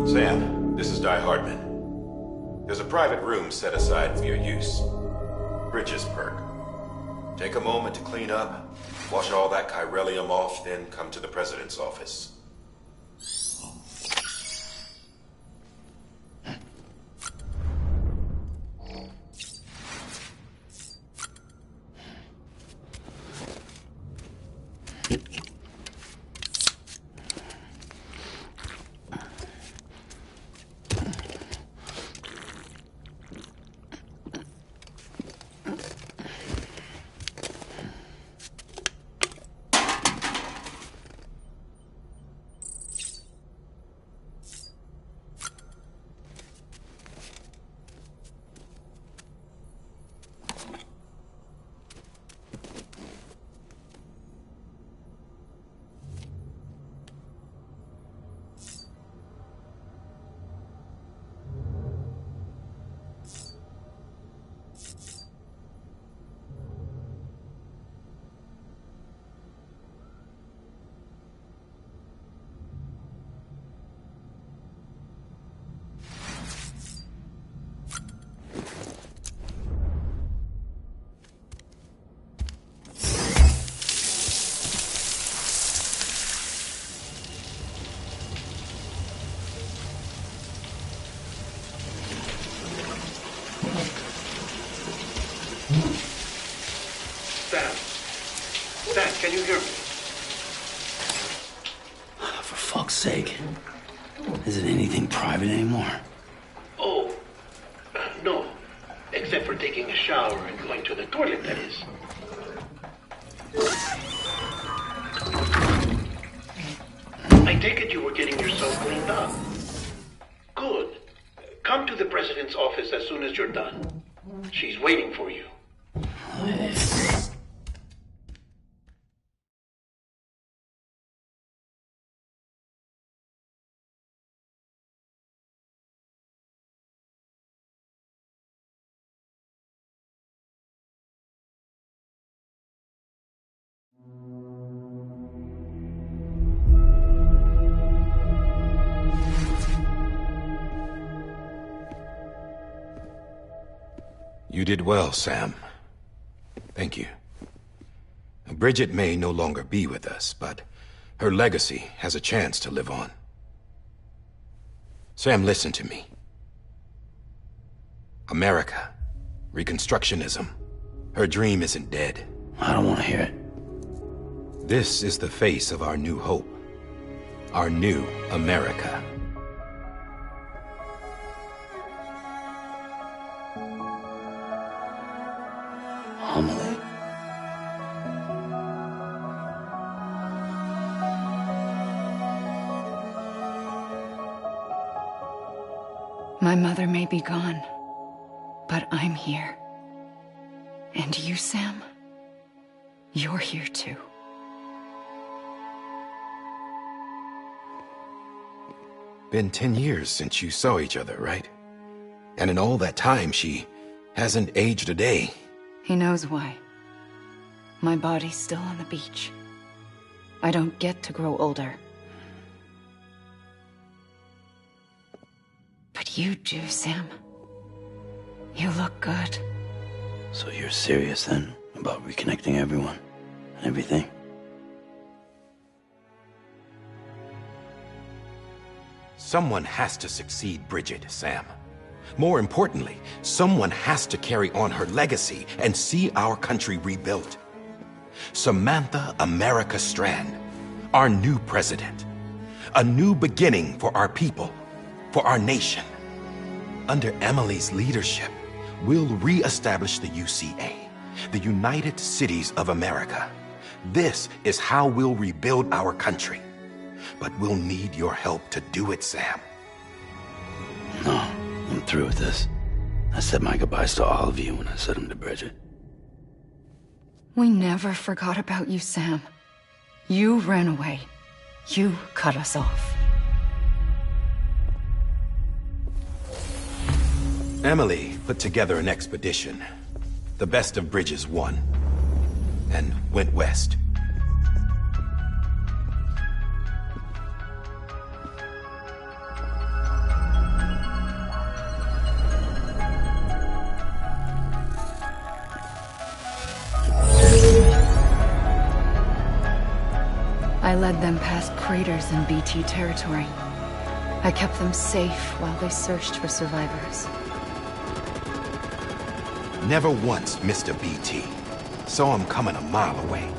Sam, this is Di Hardman. There's a private room set aside for your use. Bridges perk. Take a moment to clean up, wash all that chiralium off, then come to the president's office. Sam, can you hear me? For fuck's sake. Is it anything private anymore? Oh, no. Except for taking a shower and going to the toilet, that is. I take it you were getting yourself cleaned up. Good. Come to the president's office as soon as you're done. She's waiting for you. You did well, Sam. Thank you. Bridget may no longer be with us, but her legacy has a chance to live on. Sam, listen to me. America, Reconstructionism, her dream isn't dead. I don't want to hear it. This is the face of our new hope. Our new America. My mother may be gone, but I'm here. And you, Sam, you're here too. Been 10 years since you saw each other, right? And in all that time, she hasn't aged a day. He knows why. My body's still on the beach. I don't get to grow older. But you do, Sam. You look good. So you're serious then about reconnecting everyone and everything? Someone has to succeed Bridget, Sam. More importantly, someone has to carry on her legacy and see our country rebuilt. Samantha America Strand, our new president. A new beginning for our people, for our nation. Under Emily's leadership, we'll re-establish the UCA, the United Cities of America. This is how we'll rebuild our country. But we'll need your help to do it, Sam. No, I'm through with this. I said my goodbyes to all of you when I said them to Bridget. We never forgot about you, Sam. You ran away. You cut us off. Emily put together an expedition. The best of Bridges won. And went west. I led them past craters in BT territory. I kept them safe while they searched for survivors. Never once missed a BT. Saw him coming a mile away.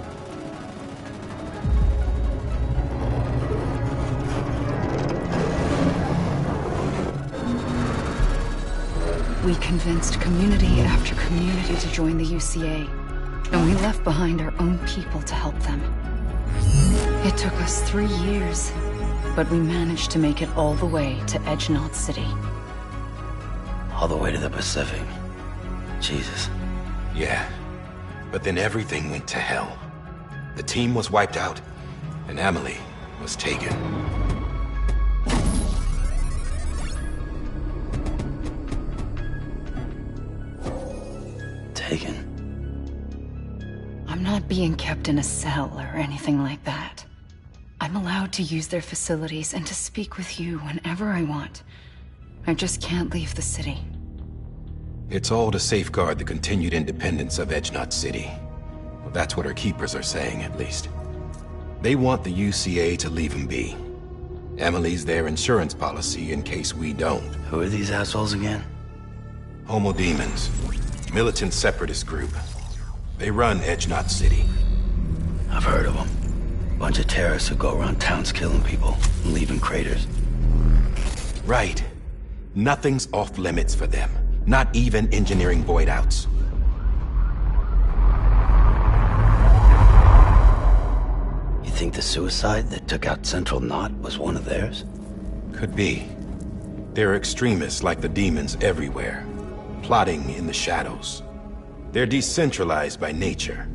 We convinced community after community to join the UCA, and we left behind our own people to help them. It took us 3 years, but we managed to make it all the way to Edgenot City. All the way to the Pacific. Jesus. Yeah, but then everything went to hell. The team was wiped out, and Emily was taken. Taken? I'm not being kept in a cell or anything like that. I'm allowed to use their facilities and to speak with you whenever I want. I just can't leave the city. It's all to safeguard the continued independence of Edgenot City. Well, that's what our keepers are saying, at least. They want the UCA to leave him be. Emily's their insurance policy in case we don't. Who are these assholes again? Homo Demons. Militant separatist group. They run Edgenot City. I've heard of them. Bunch of terrorists who go around towns killing people and leaving craters. Right. Nothing's off limits for them. Not even engineering void outs. You think the suicide that took out Central Knot was one of theirs? Could be. There are extremists like the demons everywhere, plotting in the shadows. They're decentralized by nature.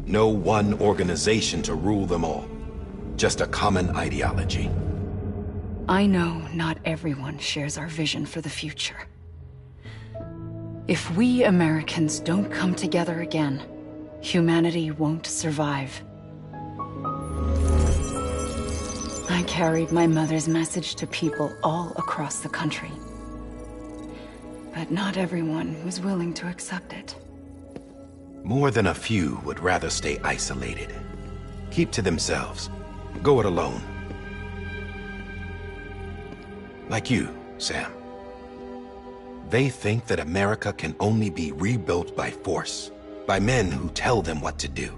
No one organization to rule them all. Just a common ideology. I know not everyone shares our vision for the future. If we Americans don't come together again, humanity won't survive. I carried my mother's message to people all across the country. But not everyone was willing to accept it. More than a few would rather stay isolated. Keep to themselves. Go it alone. Like you, Sam. They think that America can only be rebuilt by force, by men who tell them what to do,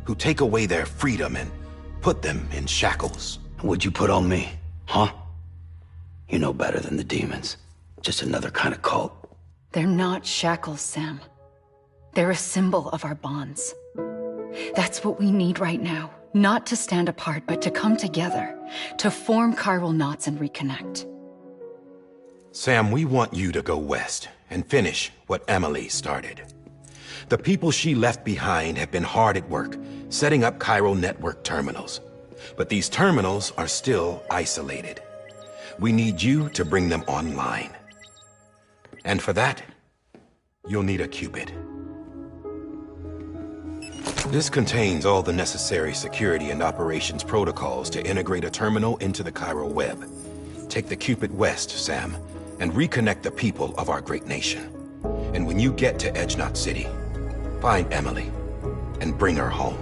who take away their freedom and put them in shackles. What'd you put on me, huh? You know better than the demons. Just another kind of cult. They're not shackles, Sam. They're a symbol of our bonds. That's what we need right now. Not to stand apart, but to come together, to form chiral knots and reconnect. Sam, we want you to go west and finish what Emily started. The people she left behind have been hard at work, setting up Cairo network terminals. But these terminals are still isolated. We need you to bring them online. And for that, you'll need a Cupid. This contains all the necessary security and operations protocols to integrate a terminal into the Cairo web. Take the Cupid west, Sam, and reconnect the people of our great nation. And when you get to Edge Knot City, find Emily and bring her home.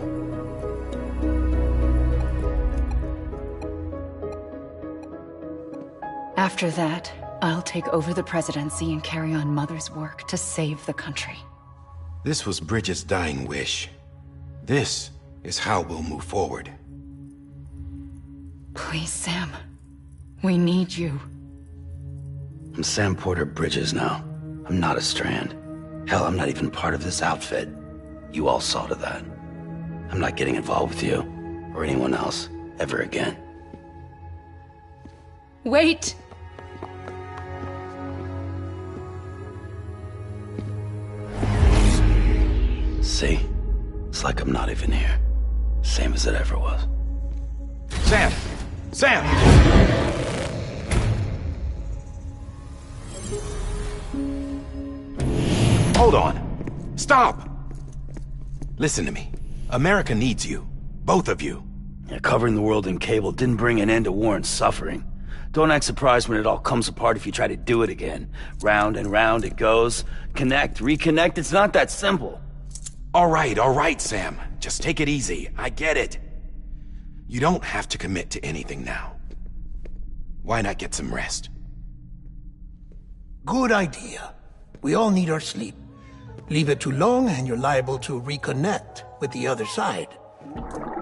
After that, I'll take over the presidency and carry on Mother's work to save the country. This was Bridget's dying wish. This is how we'll move forward. Please, Sam. We need you. I'm Sam Porter Bridges now. I'm not a Strand. Hell, I'm not even part of this outfit. You all saw to that. I'm not getting involved with you, or anyone else, ever again. Wait! See? It's like I'm not even here. Same as it ever was. Sam! Sam! Hold on. Stop! Listen to me. America needs you. Both of you. Yeah, covering the world in cable didn't bring an end to war and suffering. Don't act surprised when it all comes apart if you try to do it again. Round and round it goes. Connect, reconnect, it's not that simple. All right, Sam. Just take it easy. I get it. You don't have to commit to anything now. Why not get some rest? Good idea. We all need our sleep. Leave it too long and you're liable to reconnect with the other side.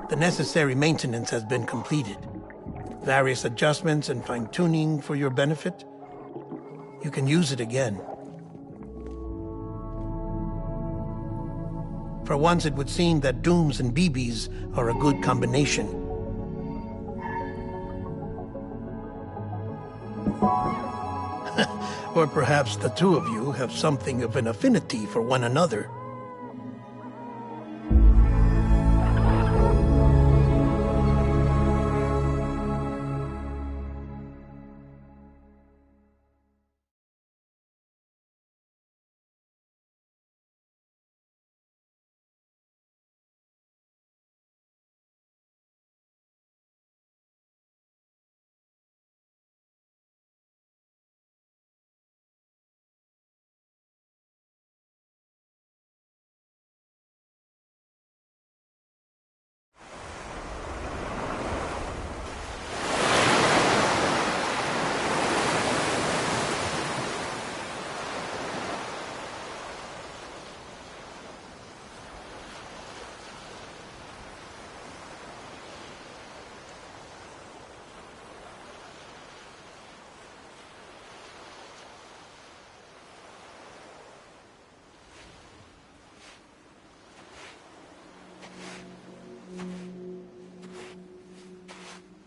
The necessary maintenance has been completed. Various adjustments and fine-tuning for your benefit. You can use it again. For once, it would seem that Dooms and BBs are a good combination. Or perhaps the two of you have something of an affinity for one another.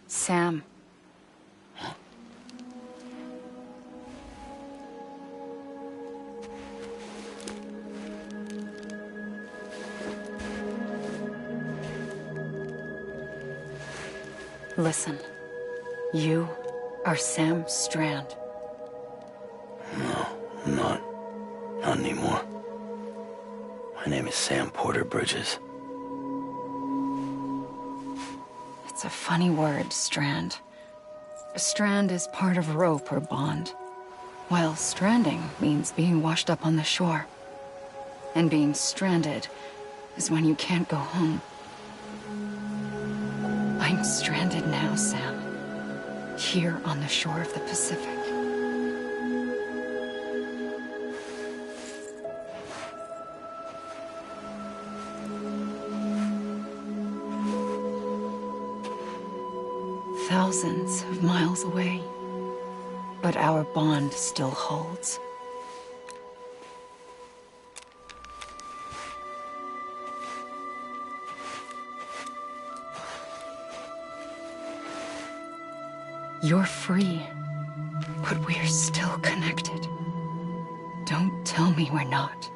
Sam. Listen. You are Sam Strand. No, I'm not. Not anymore. My name is Sam Porter Bridges. It's a funny word, strand. A strand is part of rope or bond, while stranding means being washed up on the shore. And being stranded is when you can't go home. I'm stranded now, Sam. Here on the shore of the Pacific. Thousands of miles away, but our bond still holds. You're free, But we're still connected. Don't tell me we're not.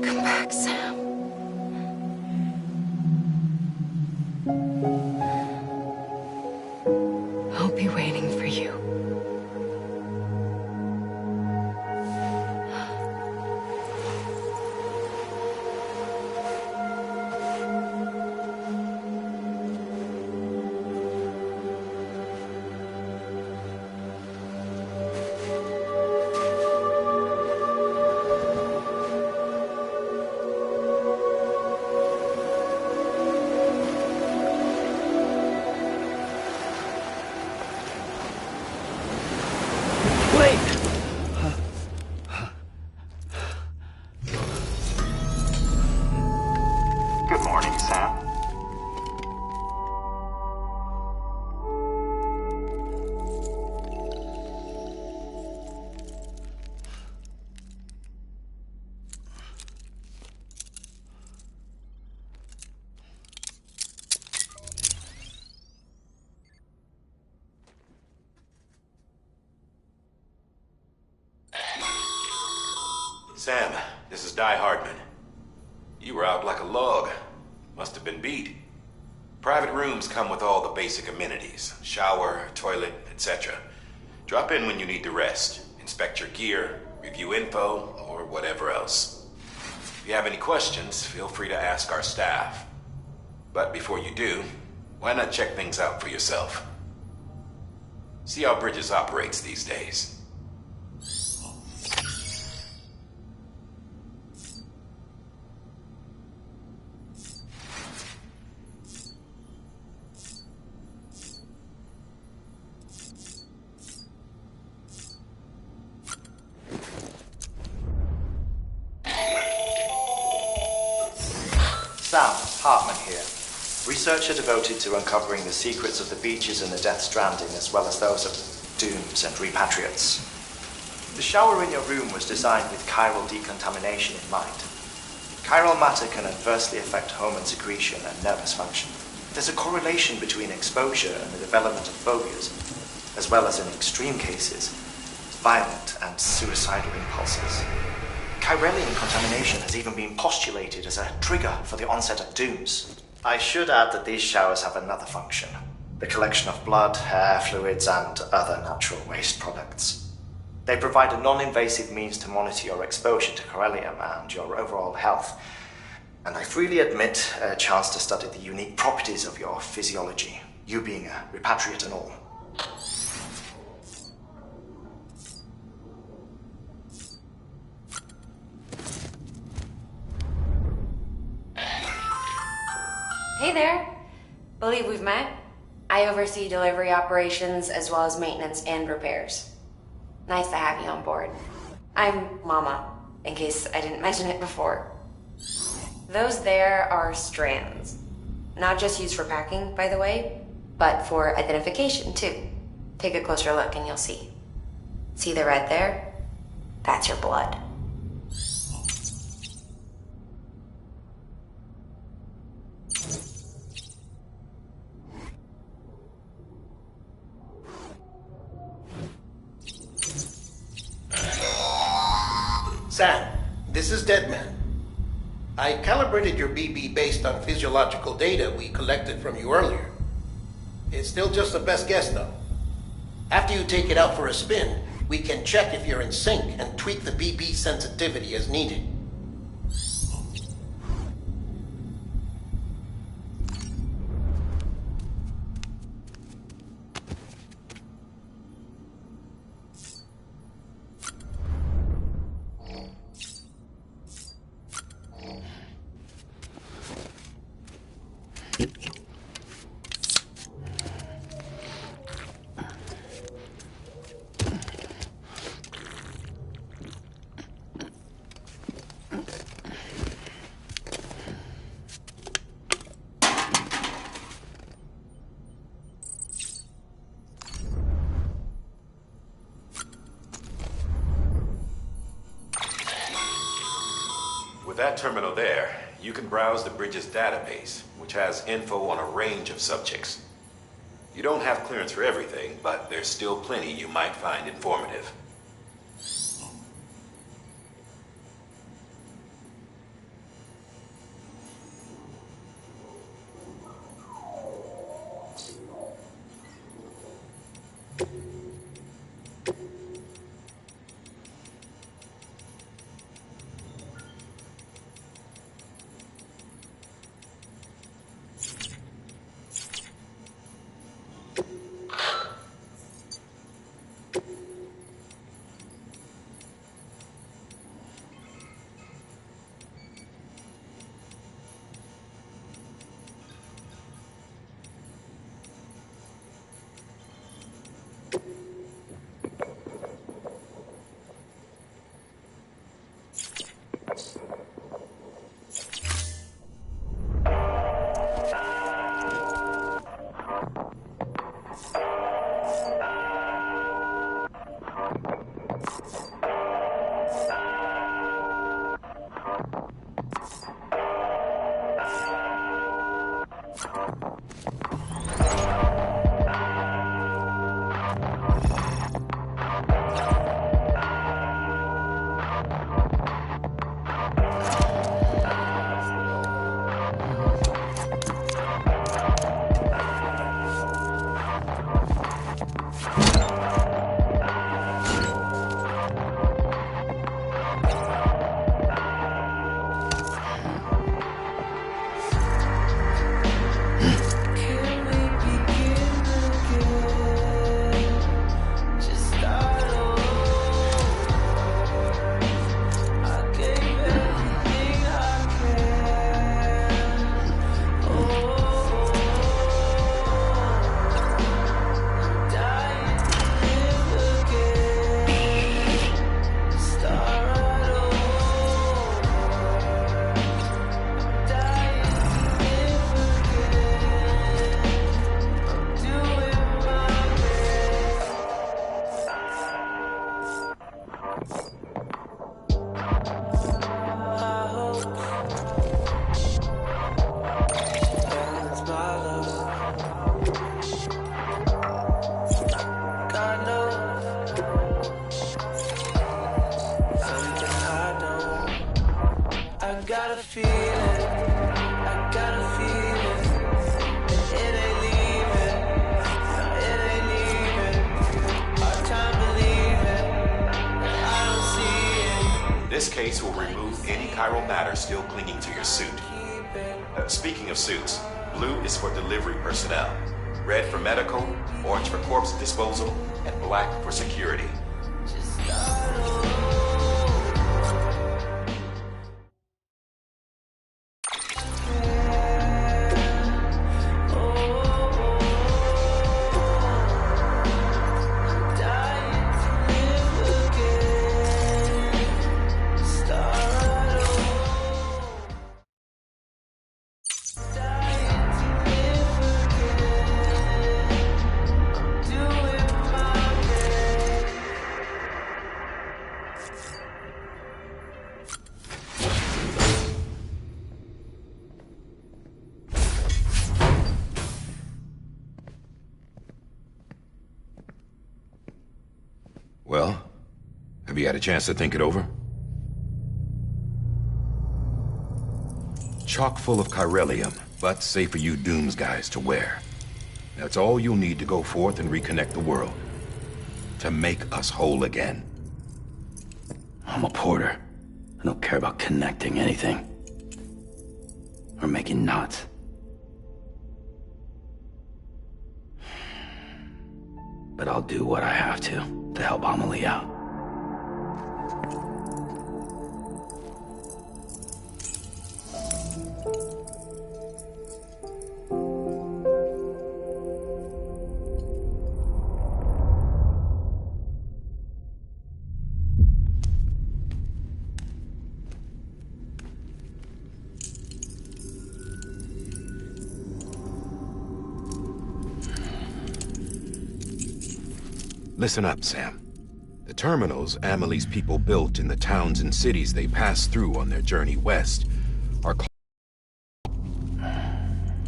Come back, Sam. I'll be waiting for you. Good morning, Sam. Sam, this is Di Hardman. You were out like a log. Must have been beat. Private rooms come with all the basic amenities. Shower, toilet, etc. Drop in when you need to rest. Inspect your gear, review info, or whatever else. If you have any questions, feel free to ask our staff. But before you do, why not check things out for yourself? See how Bridges operates these days. Sam, Hartman here. Researcher devoted to uncovering the secrets of the beaches and the Death Stranding, as well as those of dooms and repatriates. The shower in your room was designed with chiral decontamination in mind. Chiral matter can adversely affect hormone secretion and nervous function. There's a correlation between exposure and the development of phobias, as well as in extreme cases, violent and suicidal impulses. Chiralian contamination has even been postulated as a trigger for the onset of dooms. I should add that these showers have another function: the collection of blood, hair, fluids, and other natural waste products. They provide a non-invasive means to monitor your exposure to chiralium and your overall health, and I freely admit a chance to study the unique properties of your physiology, you being a repatriate and all. Hey there. Believe we've met. I oversee delivery operations as well as maintenance and repairs. Nice to have you on board. I'm Mama, in case I didn't mention it before. Those there are strands. Not just used for packing, by the way, but for identification too. Take a closer look and you'll see. See the red there? That's your blood. Sam, this is Deadman. I calibrated your BB based on physiological data we collected from you earlier. It's still just a best guess, though. After you take it out for a spin, we can check if you're in sync and tweak the BB sensitivity as needed. With that terminal there, you can browse the bridge's database, which has info on a range of subjects. You don't have clearance for everything, but there's still plenty you might find informative. This case will remove any chiral matter still clinging to your suit. Speaking of suits, blue is for delivery personnel, red for medical, orange for corpse disposal, and black for security. Well, have you had a chance to think it over? Chock full of chiralium, but safe for you Dooms guys to wear. That's all you'll need to go forth and reconnect the world. To make us whole again. I'm a porter. I don't care about connecting anything. Or making knots. But I'll do what I have to help Amelie out. Listen up, Sam. The terminals Amelie's people built in the towns and cities they passed through on their journey west are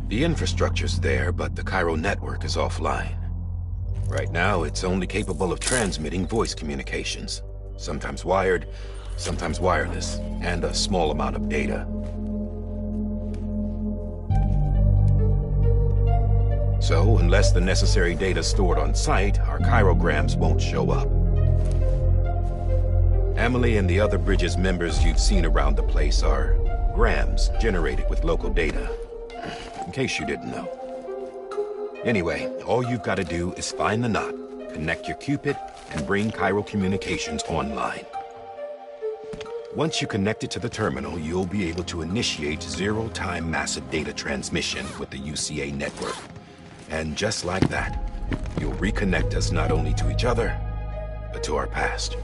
the infrastructure's there, but the Cairo network is offline. Right now, it's only capable of transmitting voice communications, sometimes wired, sometimes wireless, and a small amount of data. So, unless the necessary data is stored on site, our chirograms won't show up. Amelie and the other Bridges members you've seen around the place are grams generated with local data, in case you didn't know. Anyway, all you've got to do is find the knot, connect your Cupid, and bring Cairo Communications online. Once you connect it to the terminal, you'll be able to initiate zero-time massive data transmission with the UCA network. And just like that, you'll reconnect us not only to each other, but to our past.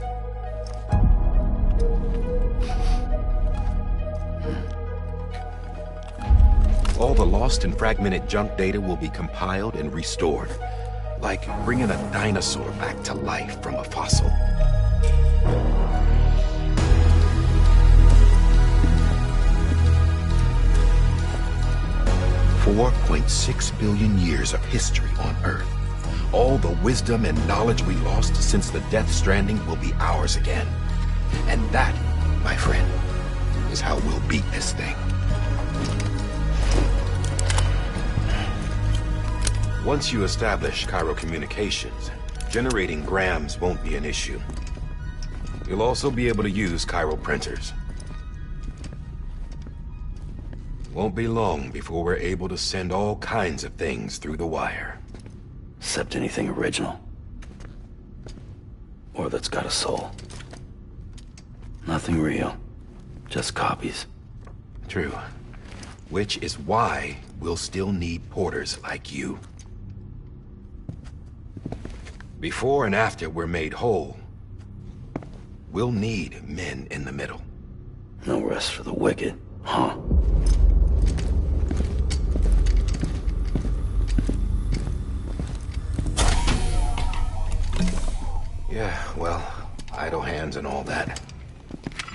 All the lost and fragmented junk data will be compiled and restored, like bringing a dinosaur back to life from a fossil. $4.6 billion years of history on Earth. All the wisdom and knowledge we lost since the Death Stranding will be ours again. And that, my friend, is how we'll beat this thing. Once you establish Cairo Communications, generating grams won't be an issue. You'll also be able to use Cairo printers. Won't be long before we're able to send all kinds of things through the wire. Except anything original. Or that's got a soul. Nothing real. Just copies. True. Which is why we'll still need porters like you. Before and after we're made whole, we'll need men in the middle. No rest for the wicked, huh? Yeah, well, idle hands and all that.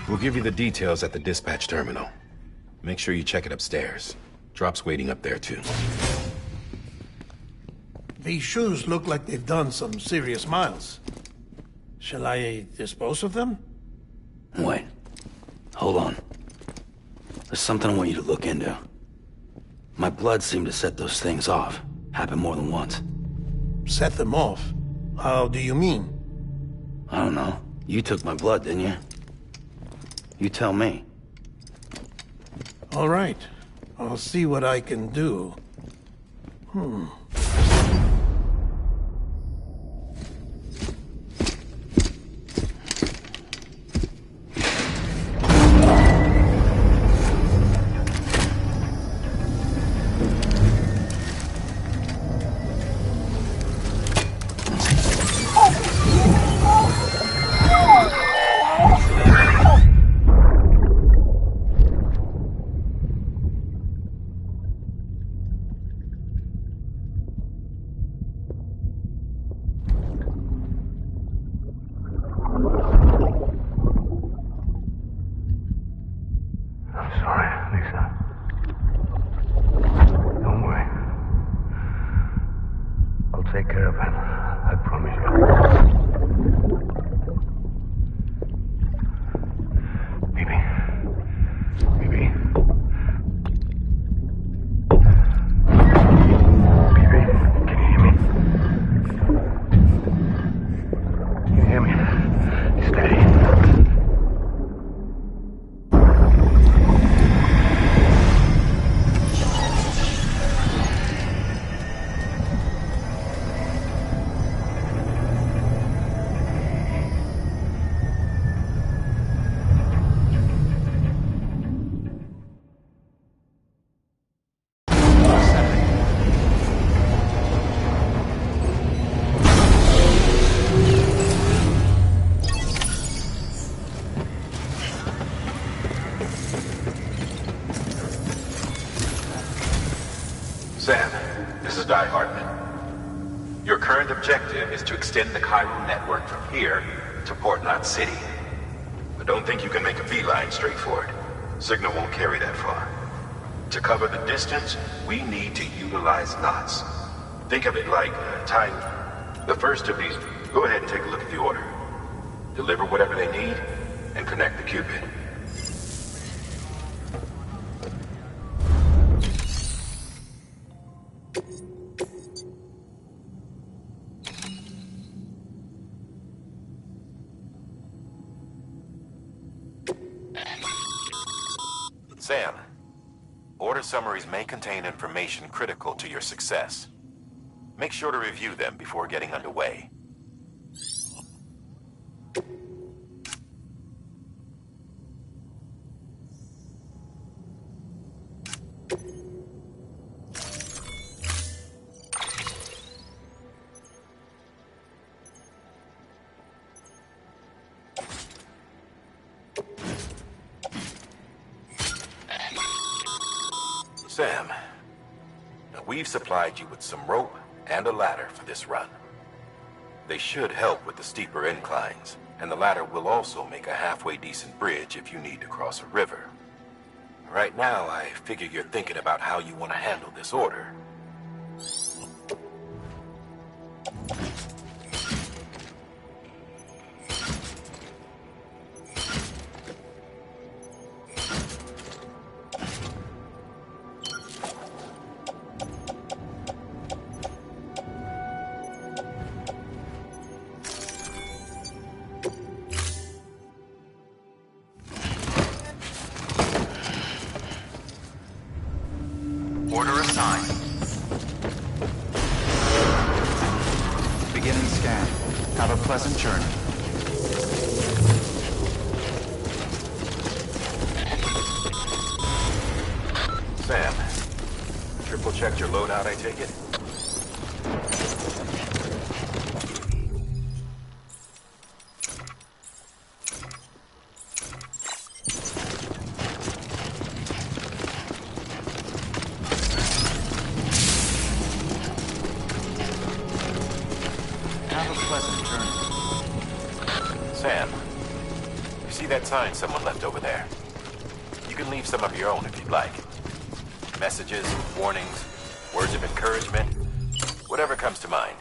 We'll give you the details at the dispatch terminal. Make sure you check it upstairs. Drop's waiting up there, too. These shoes look like they've done some serious miles. Shall I dispose of them? Wait. Hold on. There's something I want you to look into. My blood seemed to set those things off. Happened more than once. Set them off? How do you mean? I don't know. You took my blood, didn't you? You tell me. All right. I'll see what I can do. Take care of him. I promise you. Baby. Baby. Baby, can you hear me? Can you hear me? Steady. Sam, this is Di Hartman. Your current objective is to extend the Cairo network from here to Port Knot City. But don't think you can make a beeline straight for it. Signal won't carry that far. To cover the distance, we need to utilize knots. Think of it like tying the first of these. Go ahead and take a look at the order. Deliver whatever they need, and connect the Cupid. Sam, order summaries may contain information critical to your success. Make sure to review them before getting underway. Sam, we've supplied you with some rope and a ladder for this run. They should help with the steeper inclines, and the ladder will also make a halfway decent bridge if you need to cross a river. Right now, I figure you're thinking about how you want to handle this order. Order assigned. Beginning scan. Have a pleasant journey. Sam, triple checked your loadout, I take it? Sam, you see that sign someone left over there? You can leave some of your own if you'd like. Messages, warnings, words of encouragement, whatever comes to mind.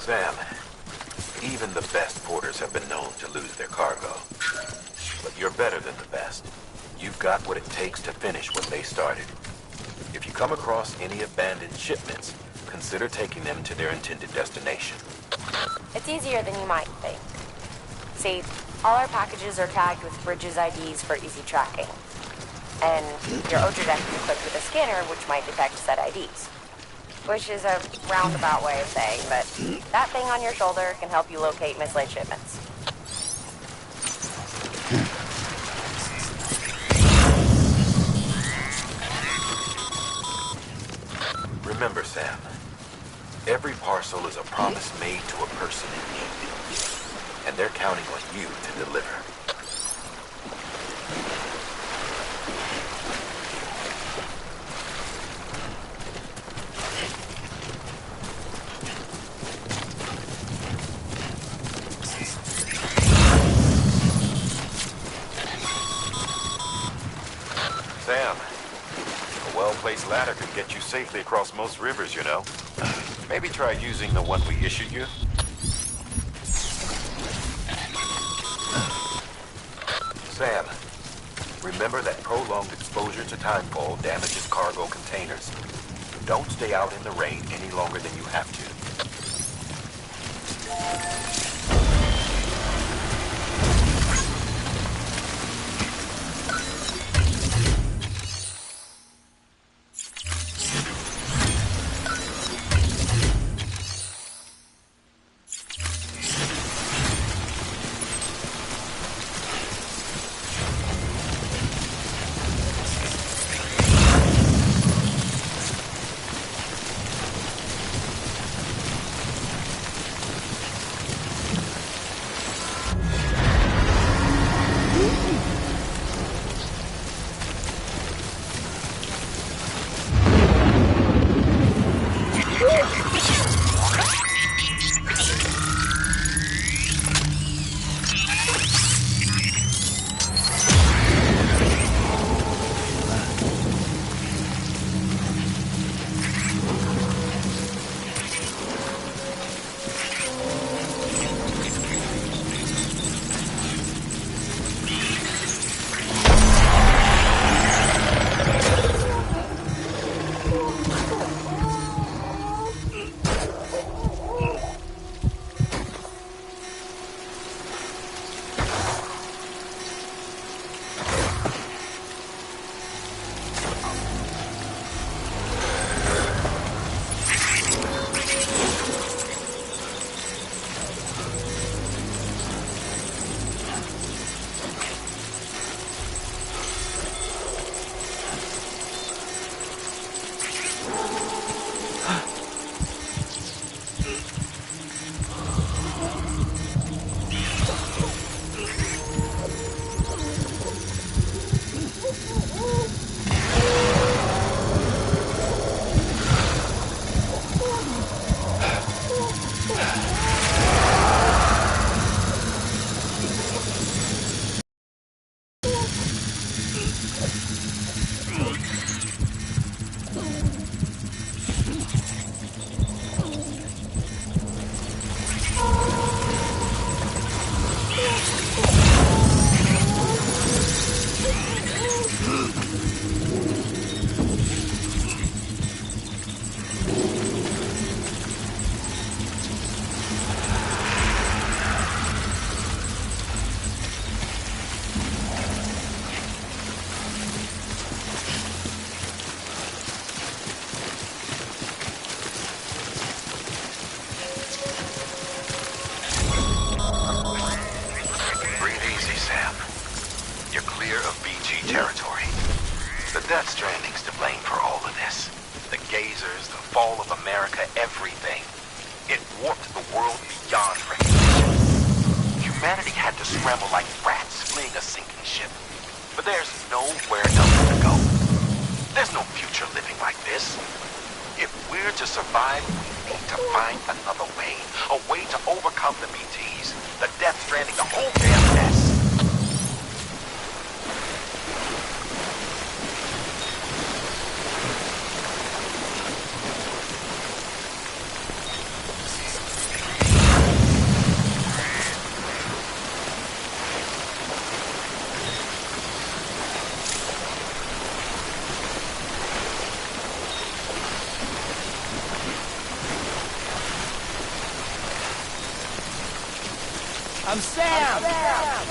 Sam, even the best porters have been known to lose their cargo. But you're better than the best. You've got what it takes to finish what they started. If you come across any abandoned shipments, consider taking them to their intended destination. It's easier than you might think. See, all our packages are tagged with Bridges IDs for easy tracking. And your Oger deck is equipped with a scanner which might detect said IDs. Which is a roundabout way of saying, but that thing on your shoulder can help you locate mislaid shipments. Remember, Sam, every parcel is a promise made to a person in need. And they're counting on you to deliver. Sam, a well-placed ladder can get you safely across most rivers, you know. Maybe try using the one we issued you. Sam, Remember that prolonged exposure to timefall damages cargo containers. Don't stay out in the rain any longer than you have to. territory. The Death Stranding's to blame for all of this. The gazers, the fall of America, everything. It warped the world beyond recognition. Humanity had to scramble like rats fleeing a sinking ship. But there's nowhere else to go. There's no future living like this. If we're to survive, we need to find another way. A way to overcome the BTs, the Death Stranding, the whole damn mess. I'm Sam!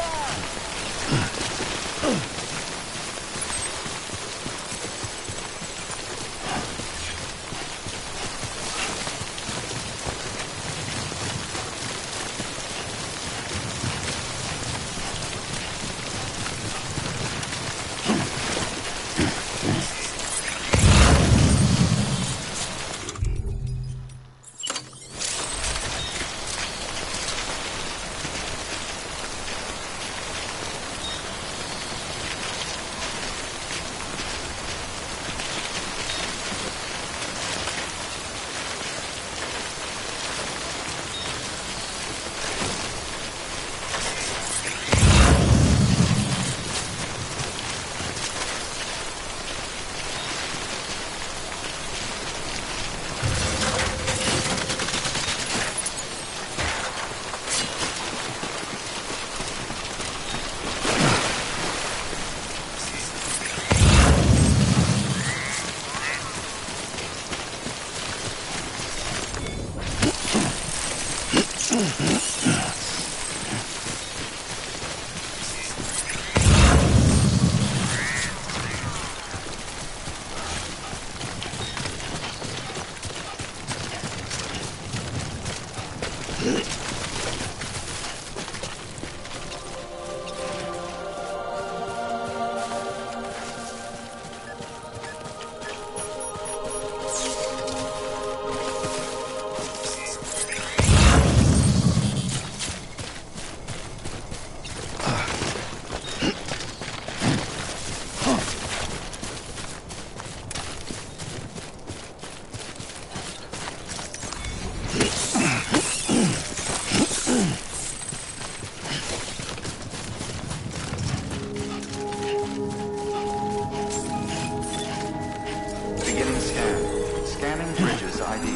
Beginning scan. Scanning Bridges ID.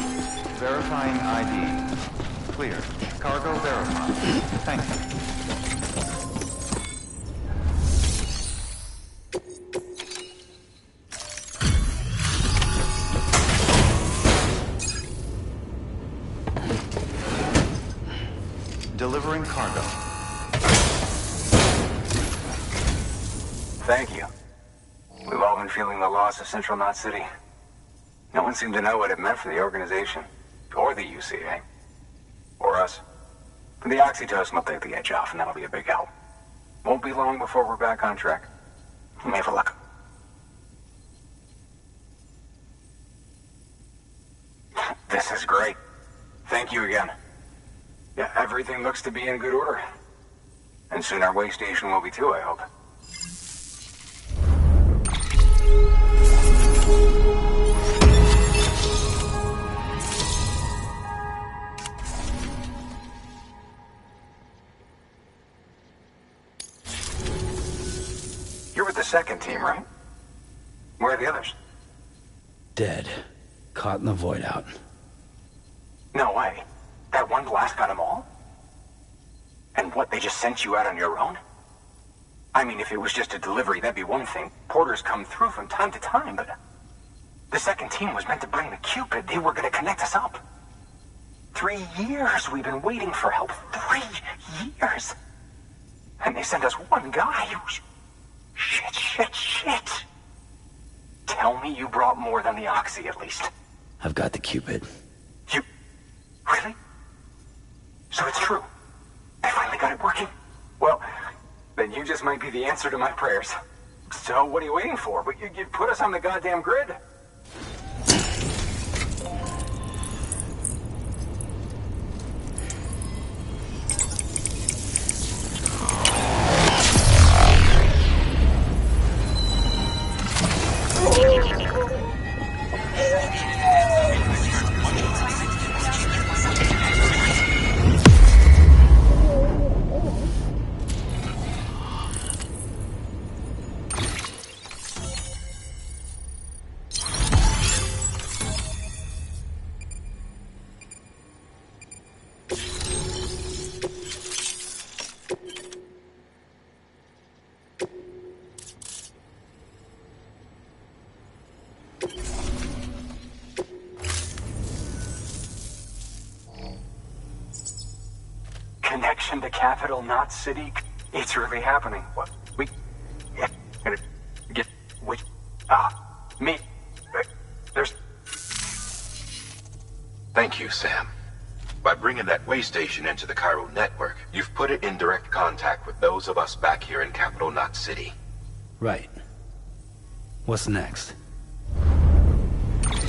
Verifying ID. Clear. Cargo verified. Thank you. Delivering cargo. Thank you. We've all been feeling the loss of Central Knot City. No one seemed to know what it meant for the organization, or the UCA, or us. But the oxytocin will take the edge off, and that'll be a big help. Won't be long before we're back on track. You may have a luck. This is great. Thank you again. Yeah, everything looks to be in good order. And soon our way station will be too, I hope. You're with the second team, right? Where are the others? Dead. Caught in the void out. No way. That one blast got them all? And what, they just sent you out on your own? I mean, if it was just a delivery, that'd be one thing. Porters come through from time to time, but... The second team was meant to bring the Cupid. They were gonna connect us up. 3 years we've been waiting for help. 3 years! And they sent us one guy. Shit. Tell me you brought more than the Oxy, at least. I've got the Cupid. You... Really? So it's true. I finally got it working. Well, then you just might be the answer to my prayers. So what are you waiting for? You put us on the goddamn grid. Connection to Capital Knot City. It's really happening. What? Me. There's... Thank you, Sam. By bringing that way station into the Cairo network, you've put it in direct contact with those of us back here in Capital Knot City. Right. What's next?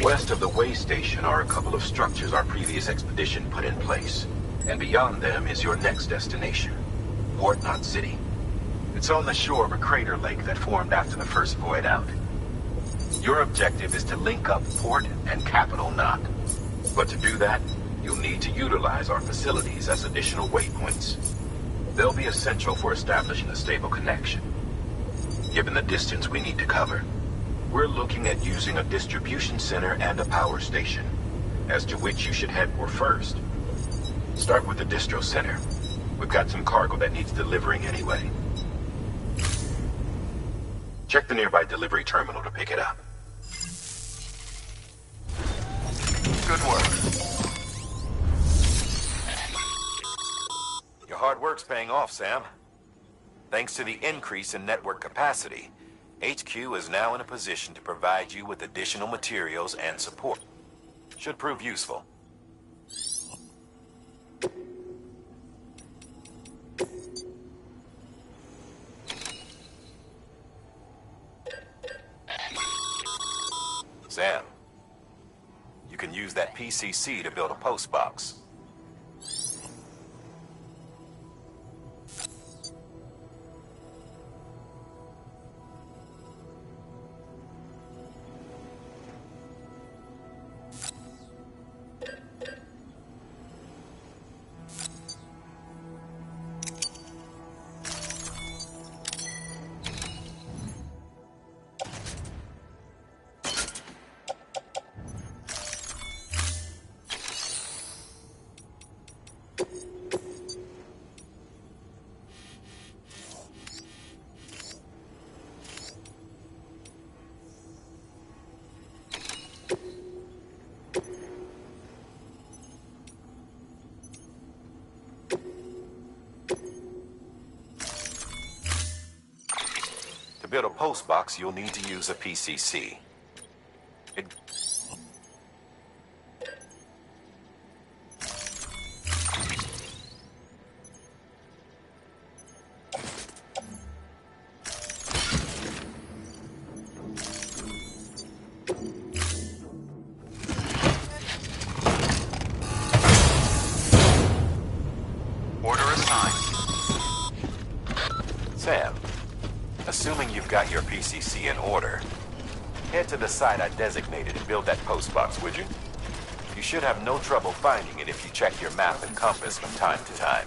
West of the way station are a couple of structures our previous expedition put in place. And beyond them is your next destination, Port Knot City. It's on the shore of a crater lake that formed after the first void out. Your objective is to link up Port and Capital Knot. But to do that, you'll need to utilize our facilities as additional waypoints. They'll be essential for establishing a stable connection. Given the distance we need to cover, we're looking at using a distribution center and a power station, as to which you should head for first. Start with the distro center. We've got some cargo that needs delivering anyway. Check the nearby delivery terminal to pick it up. Good work. hard work's paying off, Sam. Thanks to the increase in network capacity, HQ is now in a position to provide you with additional materials and support. Should prove useful. Sam, you can use that PCC to build a post box. To build a post box, you'll need to use a PCC. Order assigned. Sam, assuming you've got your PCC in order, head to the site I designated and build that post box, would you? You should have no trouble finding it if you check your map and compass from time to time.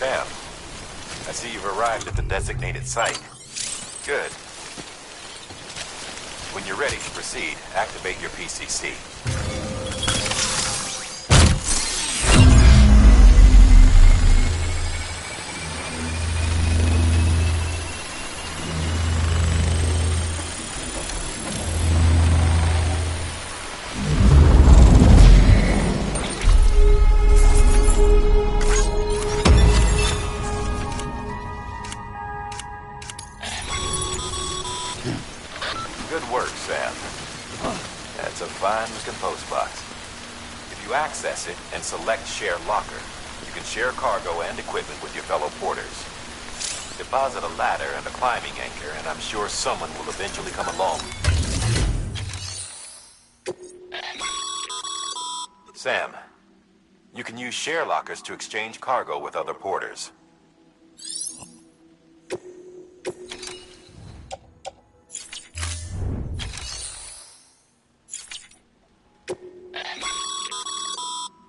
Sam, I see you've arrived at the designated site. Good. When you're ready to proceed, activate your PCC. Good work, Sam. That's a fine-looking post box. If you access it and select Share Locker, you can share cargo and equipment with your fellow porters. Deposit a ladder and a climbing anchor, and I'm sure someone will eventually come along. Sam, you can use share lockers to exchange cargo with other porters.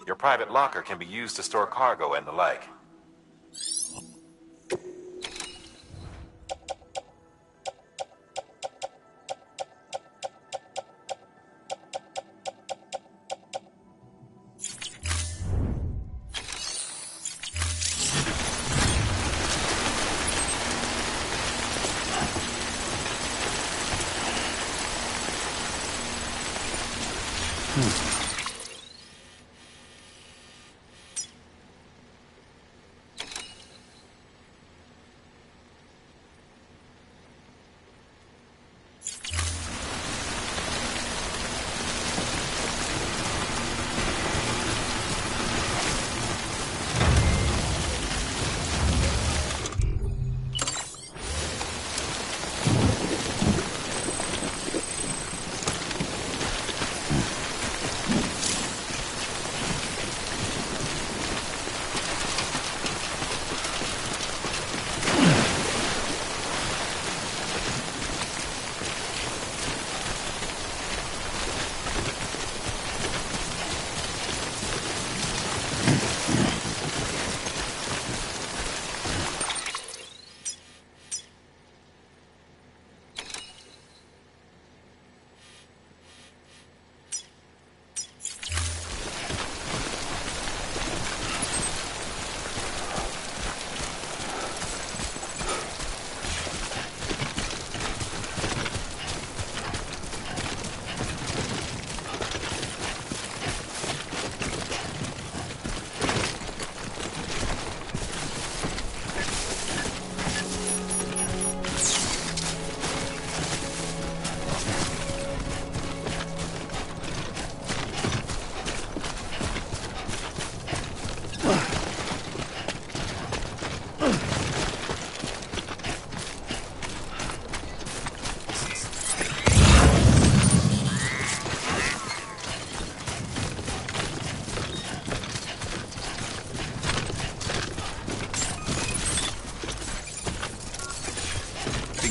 Your private locker can be used to store cargo and the like.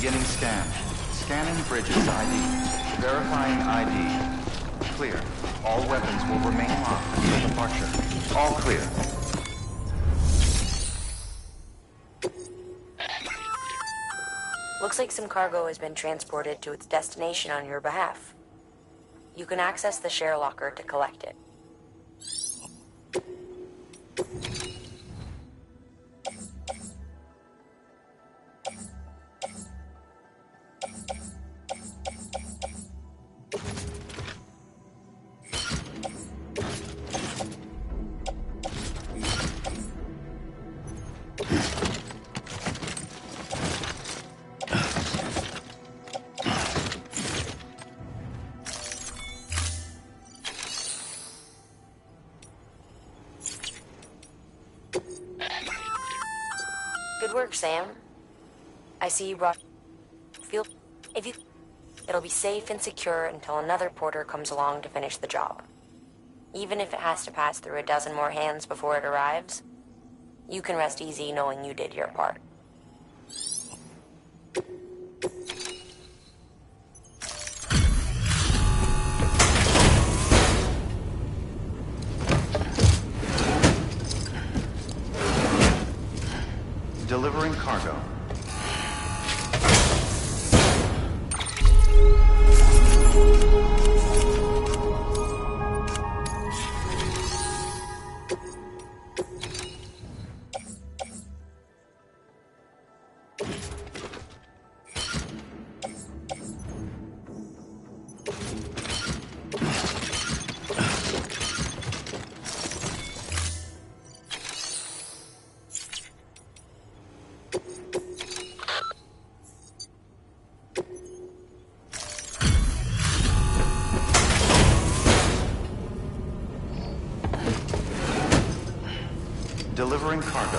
Beginning scan. Scanning Bridges ID. Verifying ID. Clear. All weapons will remain locked until departure. All clear. Looks like some cargo has been transported to its destination on your behalf. You can access the share locker to collect it. Good work, Sam. I see you brought... It'll be safe and secure until another porter comes along to finish the job. Even if it has to pass through a dozen more hands before it arrives, you can rest easy knowing you did your part. Delivering cargo. Delivering cargo.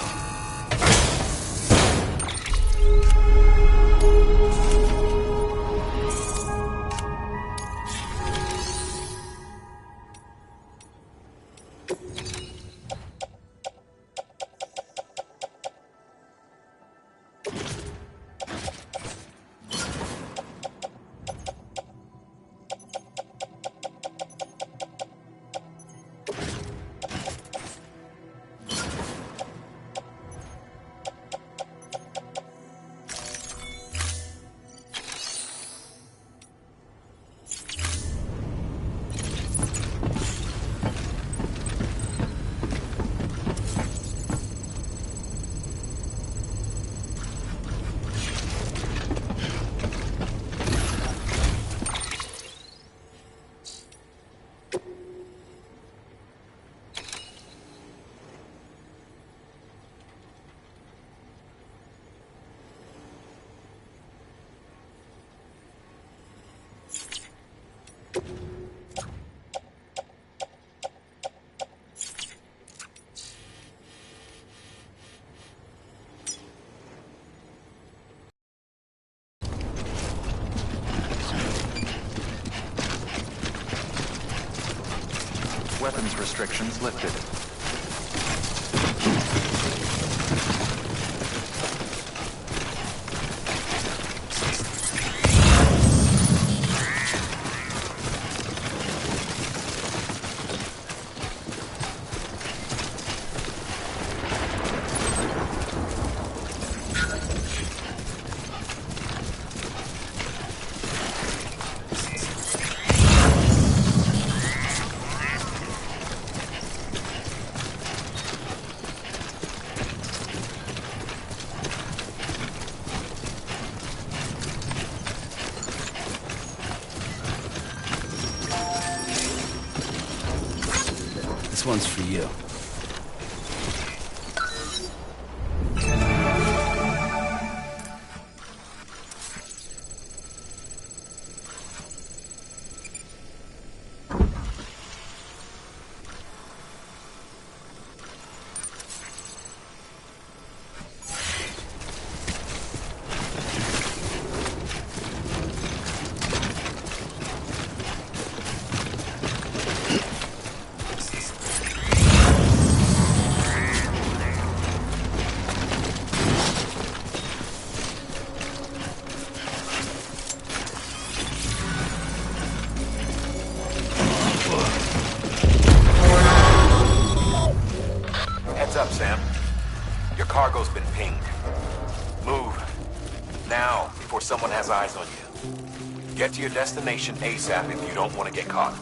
Weapons restrictions lifted. This one's for you. Heads up, Sam. Your cargo's been pinged. Move. Now, before someone has eyes on you. Get to your destination ASAP if you don't want to get caught.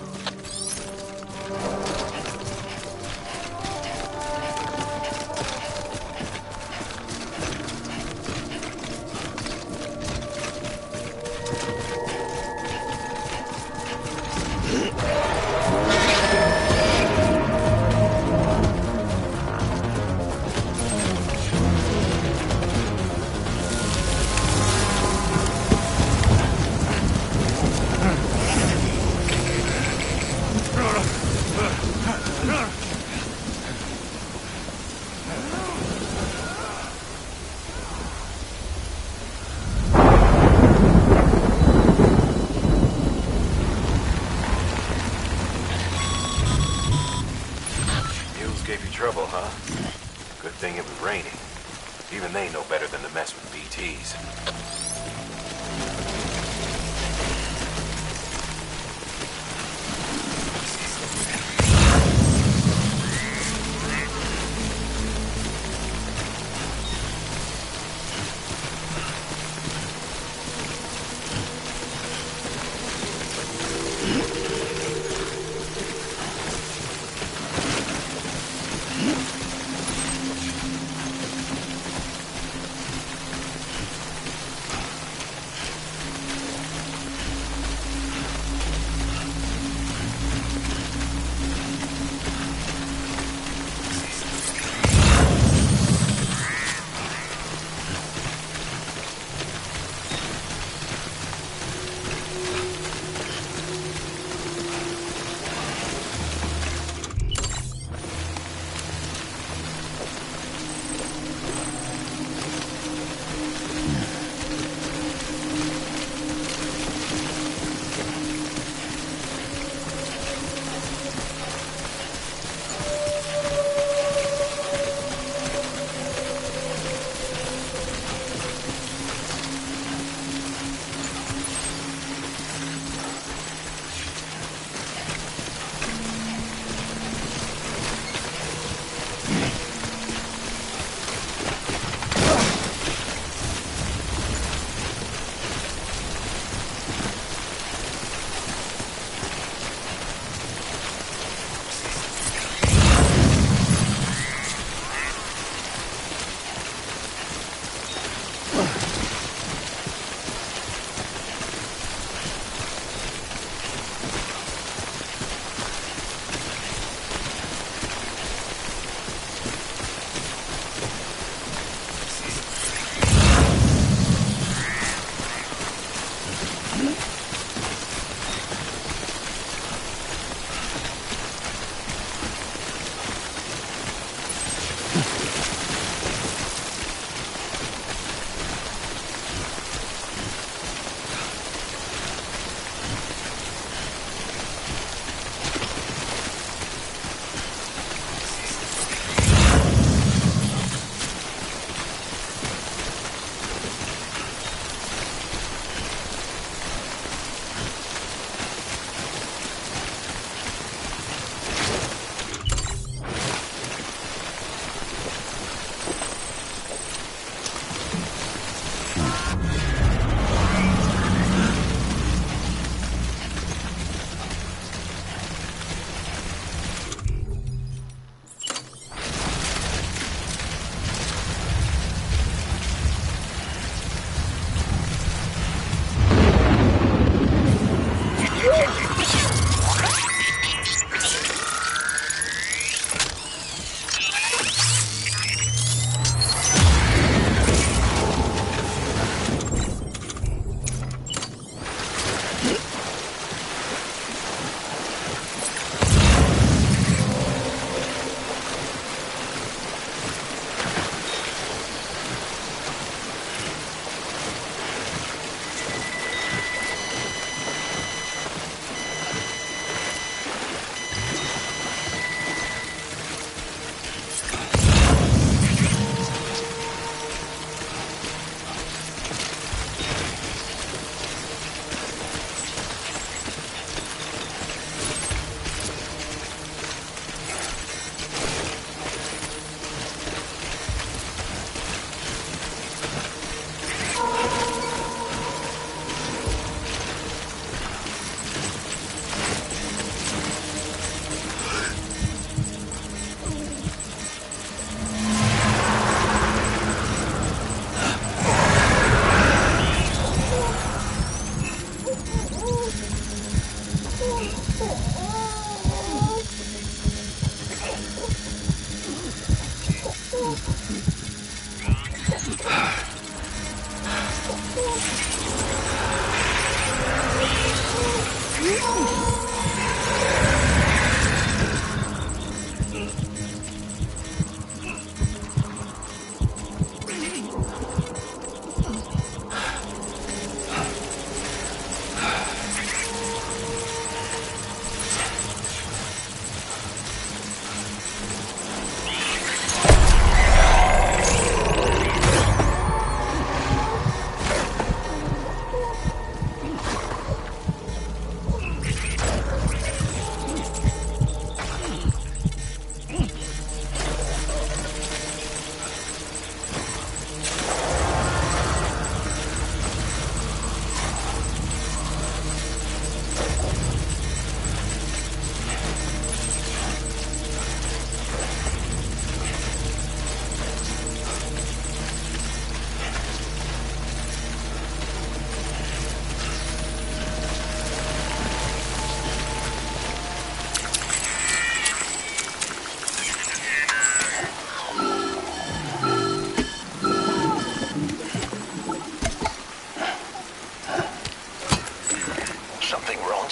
Gave you trouble, huh? Good thing it was raining. Even they know better than to mess with BTs.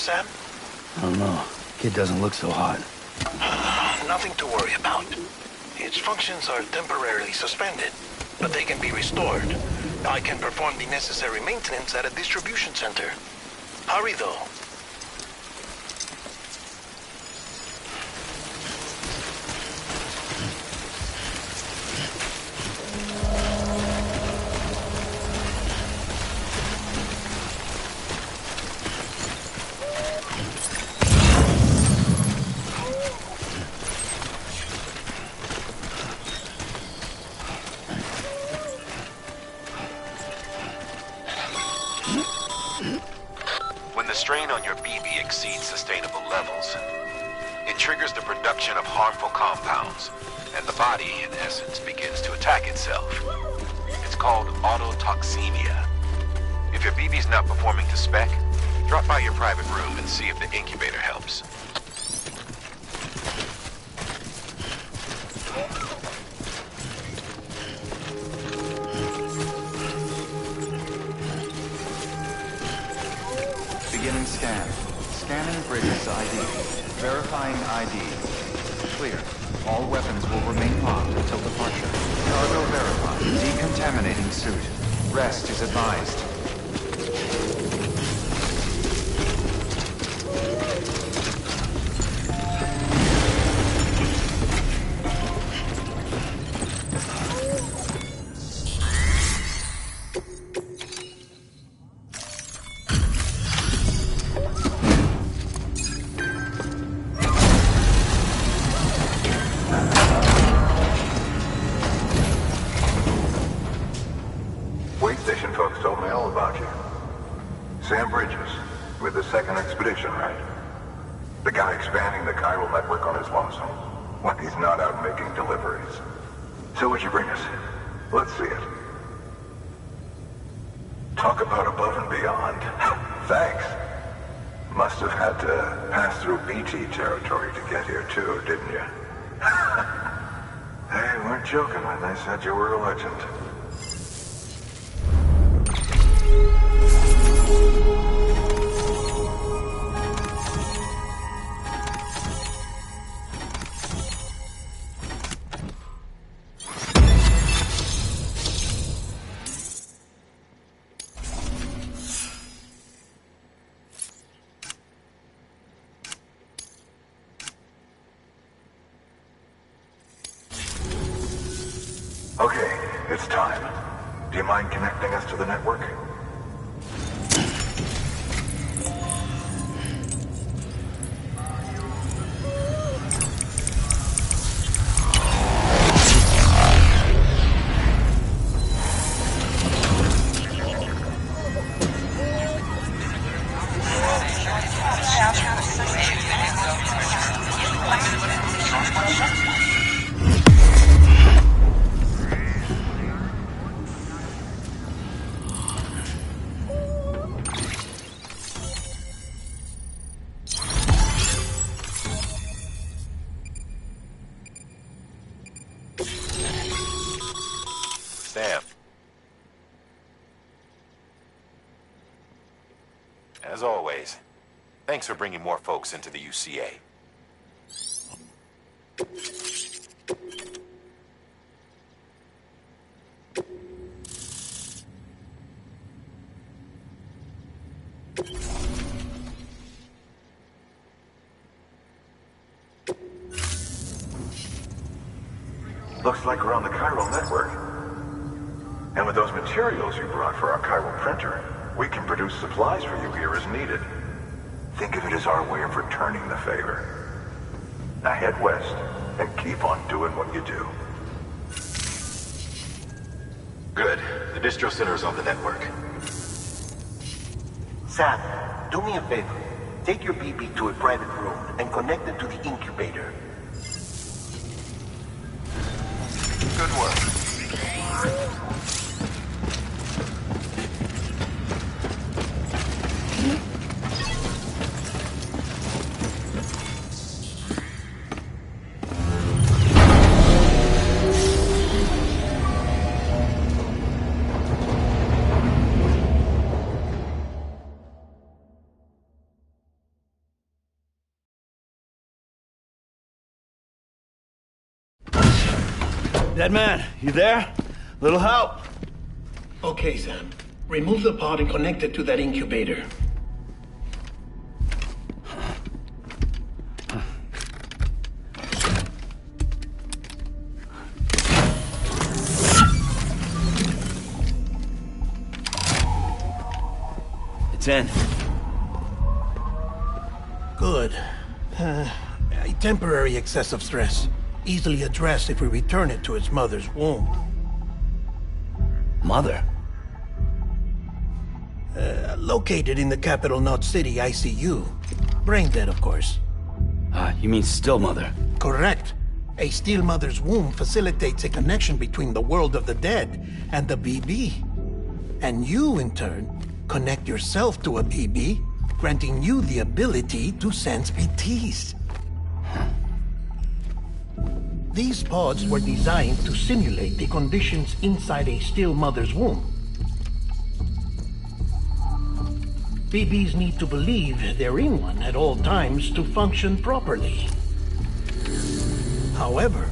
Sam? I don't know. Kid doesn't look so hot. Nothing to worry about. Its functions are temporarily suspended, but they can be restored. I can perform the necessary maintenance at a distribution center. Hurry, though. When the strain on your BB exceeds sustainable levels, it triggers the production of harmful compounds, and the body, in essence, begins to attack itself. It's called autotoxemia. If your BB's not performing to spec, drop by your private room and see if the incubator helps. Beginning scan. Scanning Bridges ID. Verifying ID. Clear. All weapons will remain locked until departure. Cargo verified. Decontaminating suit. Rest is advised. Way station folks told me all about you. Sam Bridges, with the second expedition, right? The guy expanding the chiral network on his lonesome, when he's not out making deliveries. So what'd you bring us? Let's see it. Talk about above and beyond. Thanks. Must have had to pass through BT territory to get here too, didn't you? They weren't joking when they said you were a legend. Okay, it's time. Do you mind connecting us to the network? Sam. As always, thanks for bringing more folks into the UCA. Looks like we're on the chiral network. And with those materials you brought for our chiral printer, we can produce supplies for you here as needed. Think of it as our way of returning the favor. Now head west and keep on doing what you do. Good. The distro center is on the network. Sam, do me a favor. Take your BB to a private room and connect it to the incubator. Good work. Dead man, you there? Little help. Okay, Sam. Remove the pod and connect it to that incubator. It's in. Good. A temporary excessive stress. Easily addressed if we return it to its mother's womb. Mother? Located in the capital Knot City ICU. Brain dead, of course. You mean still mother? Correct. A still mother's womb facilitates a connection between the world of the dead and the BB. And you, in turn, connect yourself to a BB, granting you the ability to sense BTs. These pods were designed to simulate the conditions inside a still mother's womb. BBs need to believe they're in one at all times to function properly. However,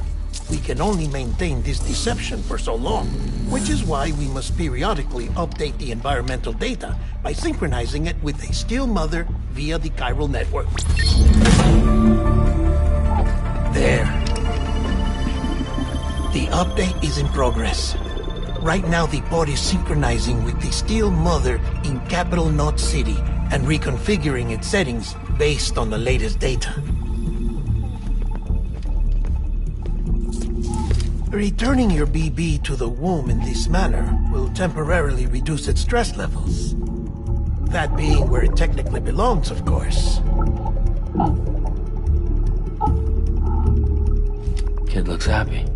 we can only maintain this deception for so long, which is why we must periodically update the environmental data by synchronizing it with a still mother via the chiral network. There. The update is in progress. Right now, the pod is synchronizing with the still mother in capital Knot City and reconfiguring its settings based on the latest data. Returning your BB to the womb in this manner will temporarily reduce its stress levels. That being where it technically belongs, of course. Kid looks happy.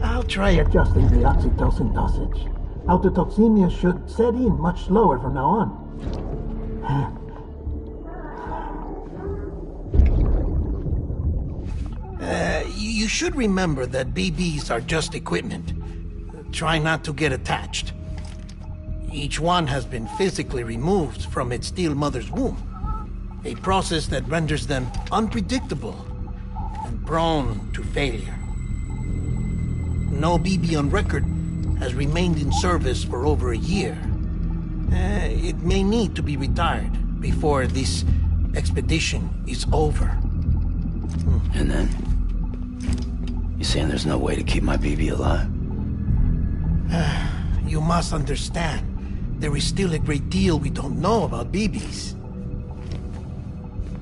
I'll try adjusting the oxytocin dosage. Autotoxemia should set in much slower from now on. You should remember that BBs are just equipment. Try not to get attached. Each one has been physically removed from its steel mother's womb. A process that renders them unpredictable and prone to failure. No BB on record has remained in service for over a year. It may need to be retired before this expedition is over. And then? You saying there's no way to keep my BB alive? You must understand, there is still a great deal we don't know about BBs.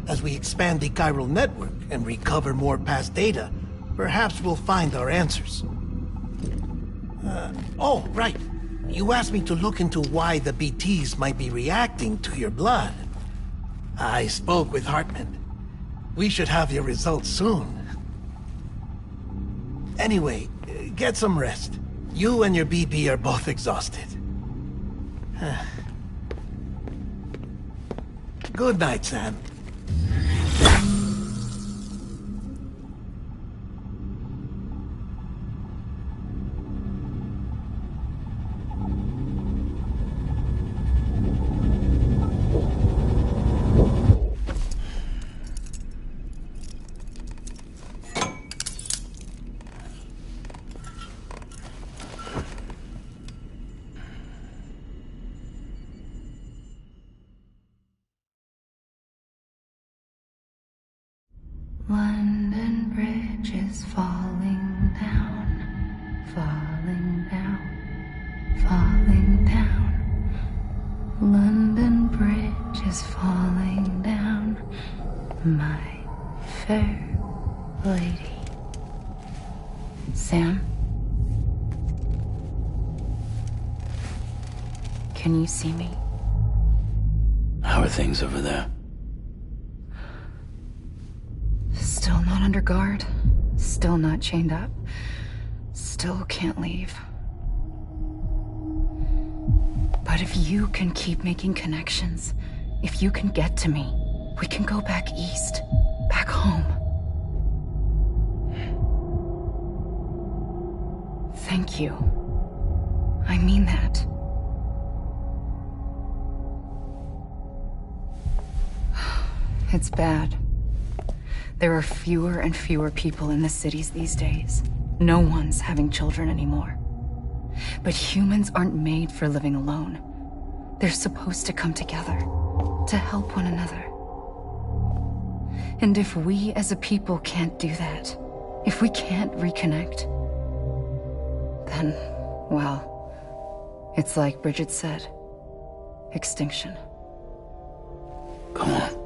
As we expand the chiral network and recover more past data, perhaps we'll find our answers. Oh, right. You asked me to look into why the BTs might be reacting to your blood. I spoke with Hartman. We should have your results soon. Anyway, get some rest. You and your BB are both exhausted. Good night, Sam. London Bridge is falling down, falling down, falling down. London Bridge is falling down, my fair lady. Sam? Can you see me? How are things over there? Still not under guard. Still not chained up. Still can't leave. But if you can keep making connections, if you can get to me, we can go back east. Back home. Thank you. I mean that. It's bad. There are fewer and fewer people in the cities these days. No one's having children anymore. But humans aren't made for living alone. They're supposed to come together, to help one another. And if we as a people can't do that, if we can't reconnect, then, well, it's like Bridget said, extinction. Come on.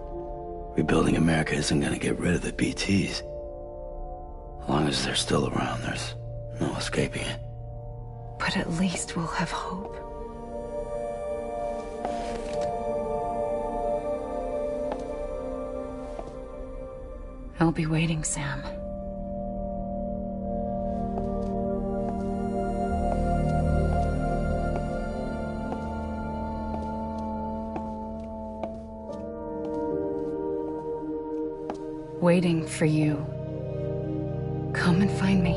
Rebuilding America isn't gonna get rid of the BTs. As long as they're still around, there's no escaping it. But at least we'll have hope. I'll be waiting, Sam. Waiting for you. Come and find me.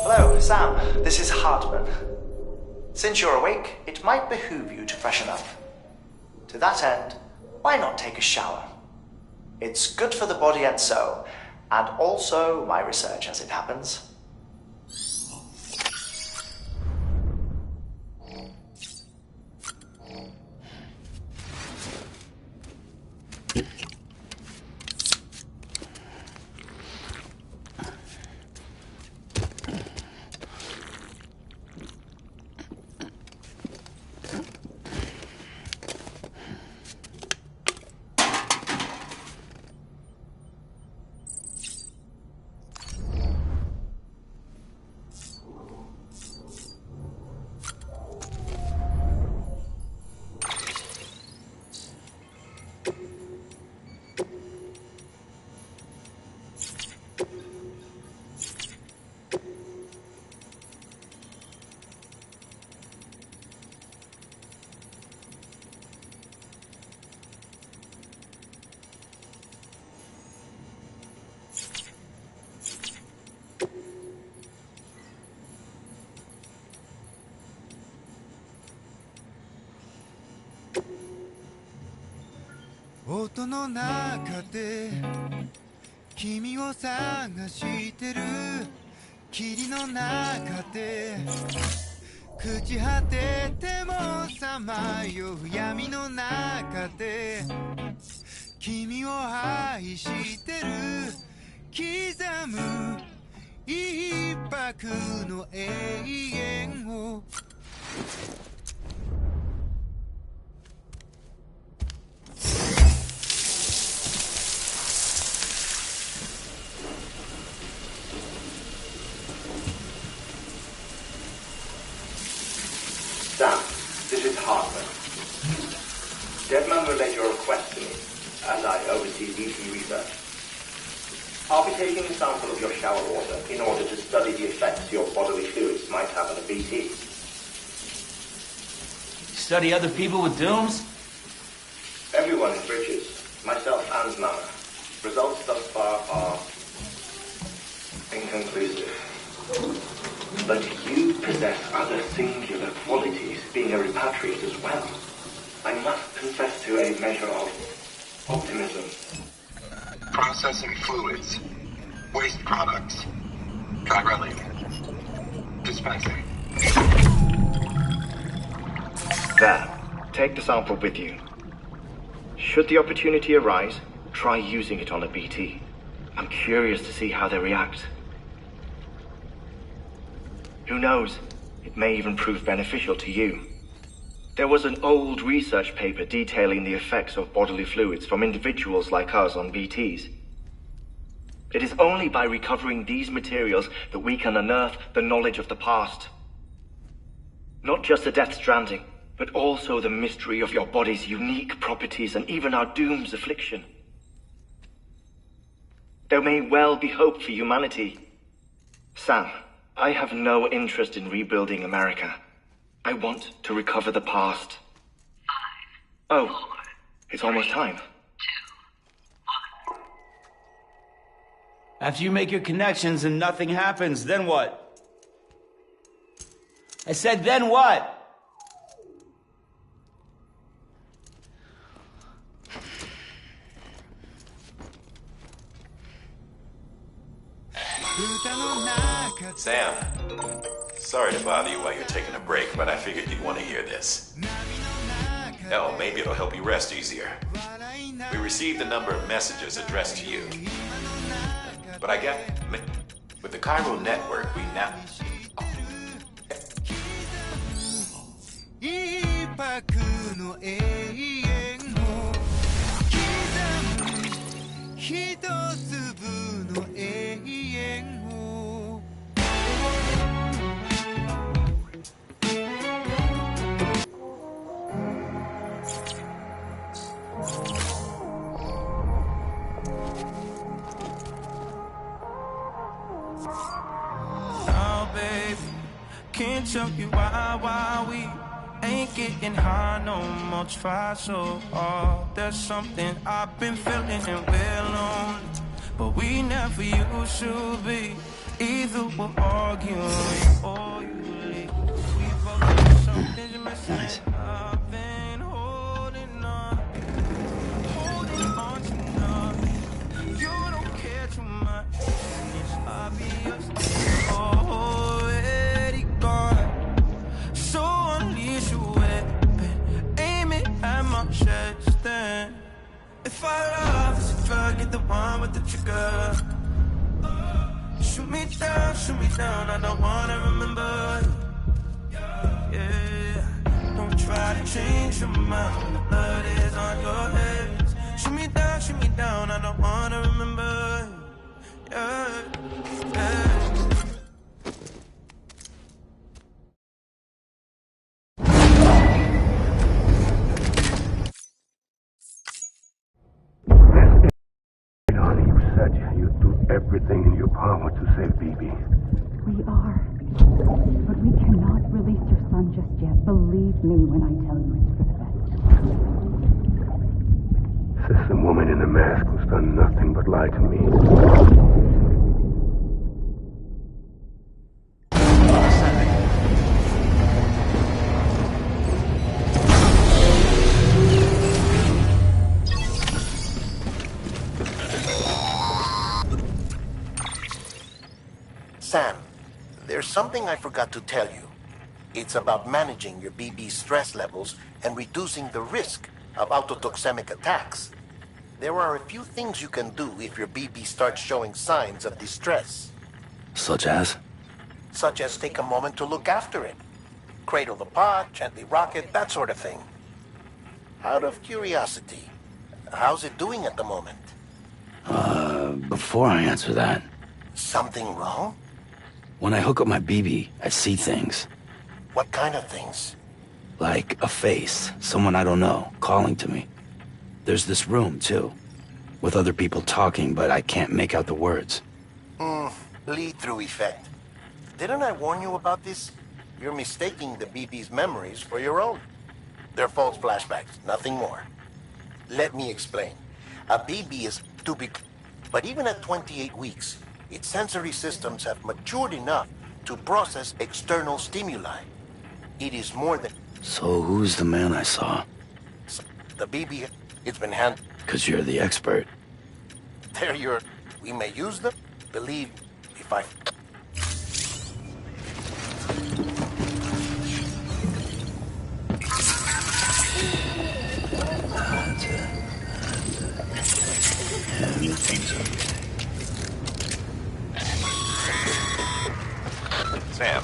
Hello, Sam. This is Hartman. Since you're awake, it might behoove you to freshen up. To that end, why not take a shower? It's good for the body and soul, and also my research as it happens. 音の中で君を探してる霧の中で朽ち果ててもさまよう闇の中で君を愛してる刻む一泊の永遠をSam, this is Harper. Deadman relayed your request to me, as I oversee BT research. I'll be taking a sample of your shower water in order to study the effects your bodily fluids might have on a BT. Study other people with dooms? Everyone in Bridges, myself and Mama. Results thus far are inconclusive. But you possess other singular qualities, being a repatriate as well. I must confess to a measure of optimism. Processing fluids. Waste products. Try relic. Dispensing. There. Take the sample with you. Should the opportunity arise, try using it on a BT. I'm curious to see how they react. Who knows? It may even prove beneficial to you. There was an old research paper detailing the effects of bodily fluids from individuals like us on BTs. It is only by recovering these materials that we can unearth the knowledge of the past. Not just the Death Stranding, but also the mystery of your body's unique properties and even our doom's affliction. There may well be hope for humanity. Sam, I have no interest in rebuilding America. I want to recover the past. 5, oh, 4, it's almost time. 2, 1. After you make your connections and nothing happens, then what? I said, then what? Sam, sorry to bother you while you're taking a break, but I figured you'd want to hear this. Hell, maybe it'll help you rest easier. We received a number of messages addressed to you. But I got... With the Cairo network, we now... Can't tell you why we ain't getting high no more. Try so hard. There's something I've been feeling and we're alone, but we never used to be. Either we're arguing or you leave. We both got something missing. Nice. I've been holding on to nothing. You don't care too much, and it's obvious. Already gone. So unleash your weapon, aim it at my chest. Then, if our love is a drug, get the one with the trigger. Shoot me down, I don't wanna remember. Yeah, don't try to change your mind, the blood is on your hands. Shoot me down, I don't wanna remember. Yeah, yeah. You said you'd do everything in your power to save BB. We are. But we cannot release your son just yet. Believe me when I tell you it's for the best. Says the woman in the mask who's done nothing but lie to me. something I forgot to tell you. It's about managing your BB stress levels and reducing the risk of autotoxemic attacks. There are a few things you can do if your BB starts showing signs of distress. Such as? Such as take a moment to look after it. Cradle the pod, gently rock it, that sort of thing. Out of curiosity, how's it doing at the moment? Before I answer that... Something wrong? When I hook up my BB, I see things. What kind of things? Like a face, someone I don't know, calling to me. There's this room, too, with other people talking, but I can't make out the words. Lead-through effect. Didn't I warn you about this? You're mistaking the BB's memories for your own. They're false flashbacks, nothing more. Let me explain. A BB is too big, but even at 28 weeks, its sensory systems have matured enough to process external stimuli. It is more than... So who's the man I saw? The BB, it's been handled. 'Cause you're the expert. They're your... We may use them. Believe if I... Sam,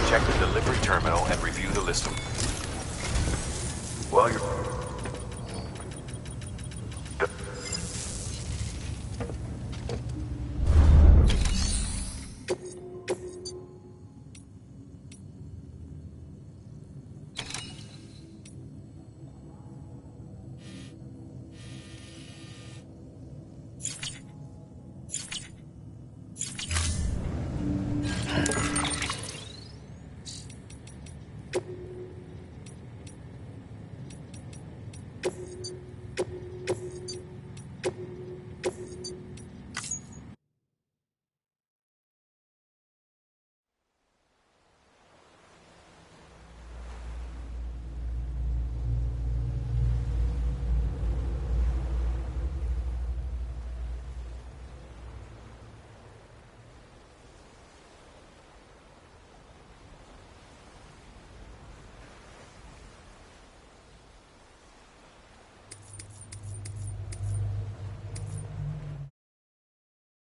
check the delivery terminal and review the list of... While you're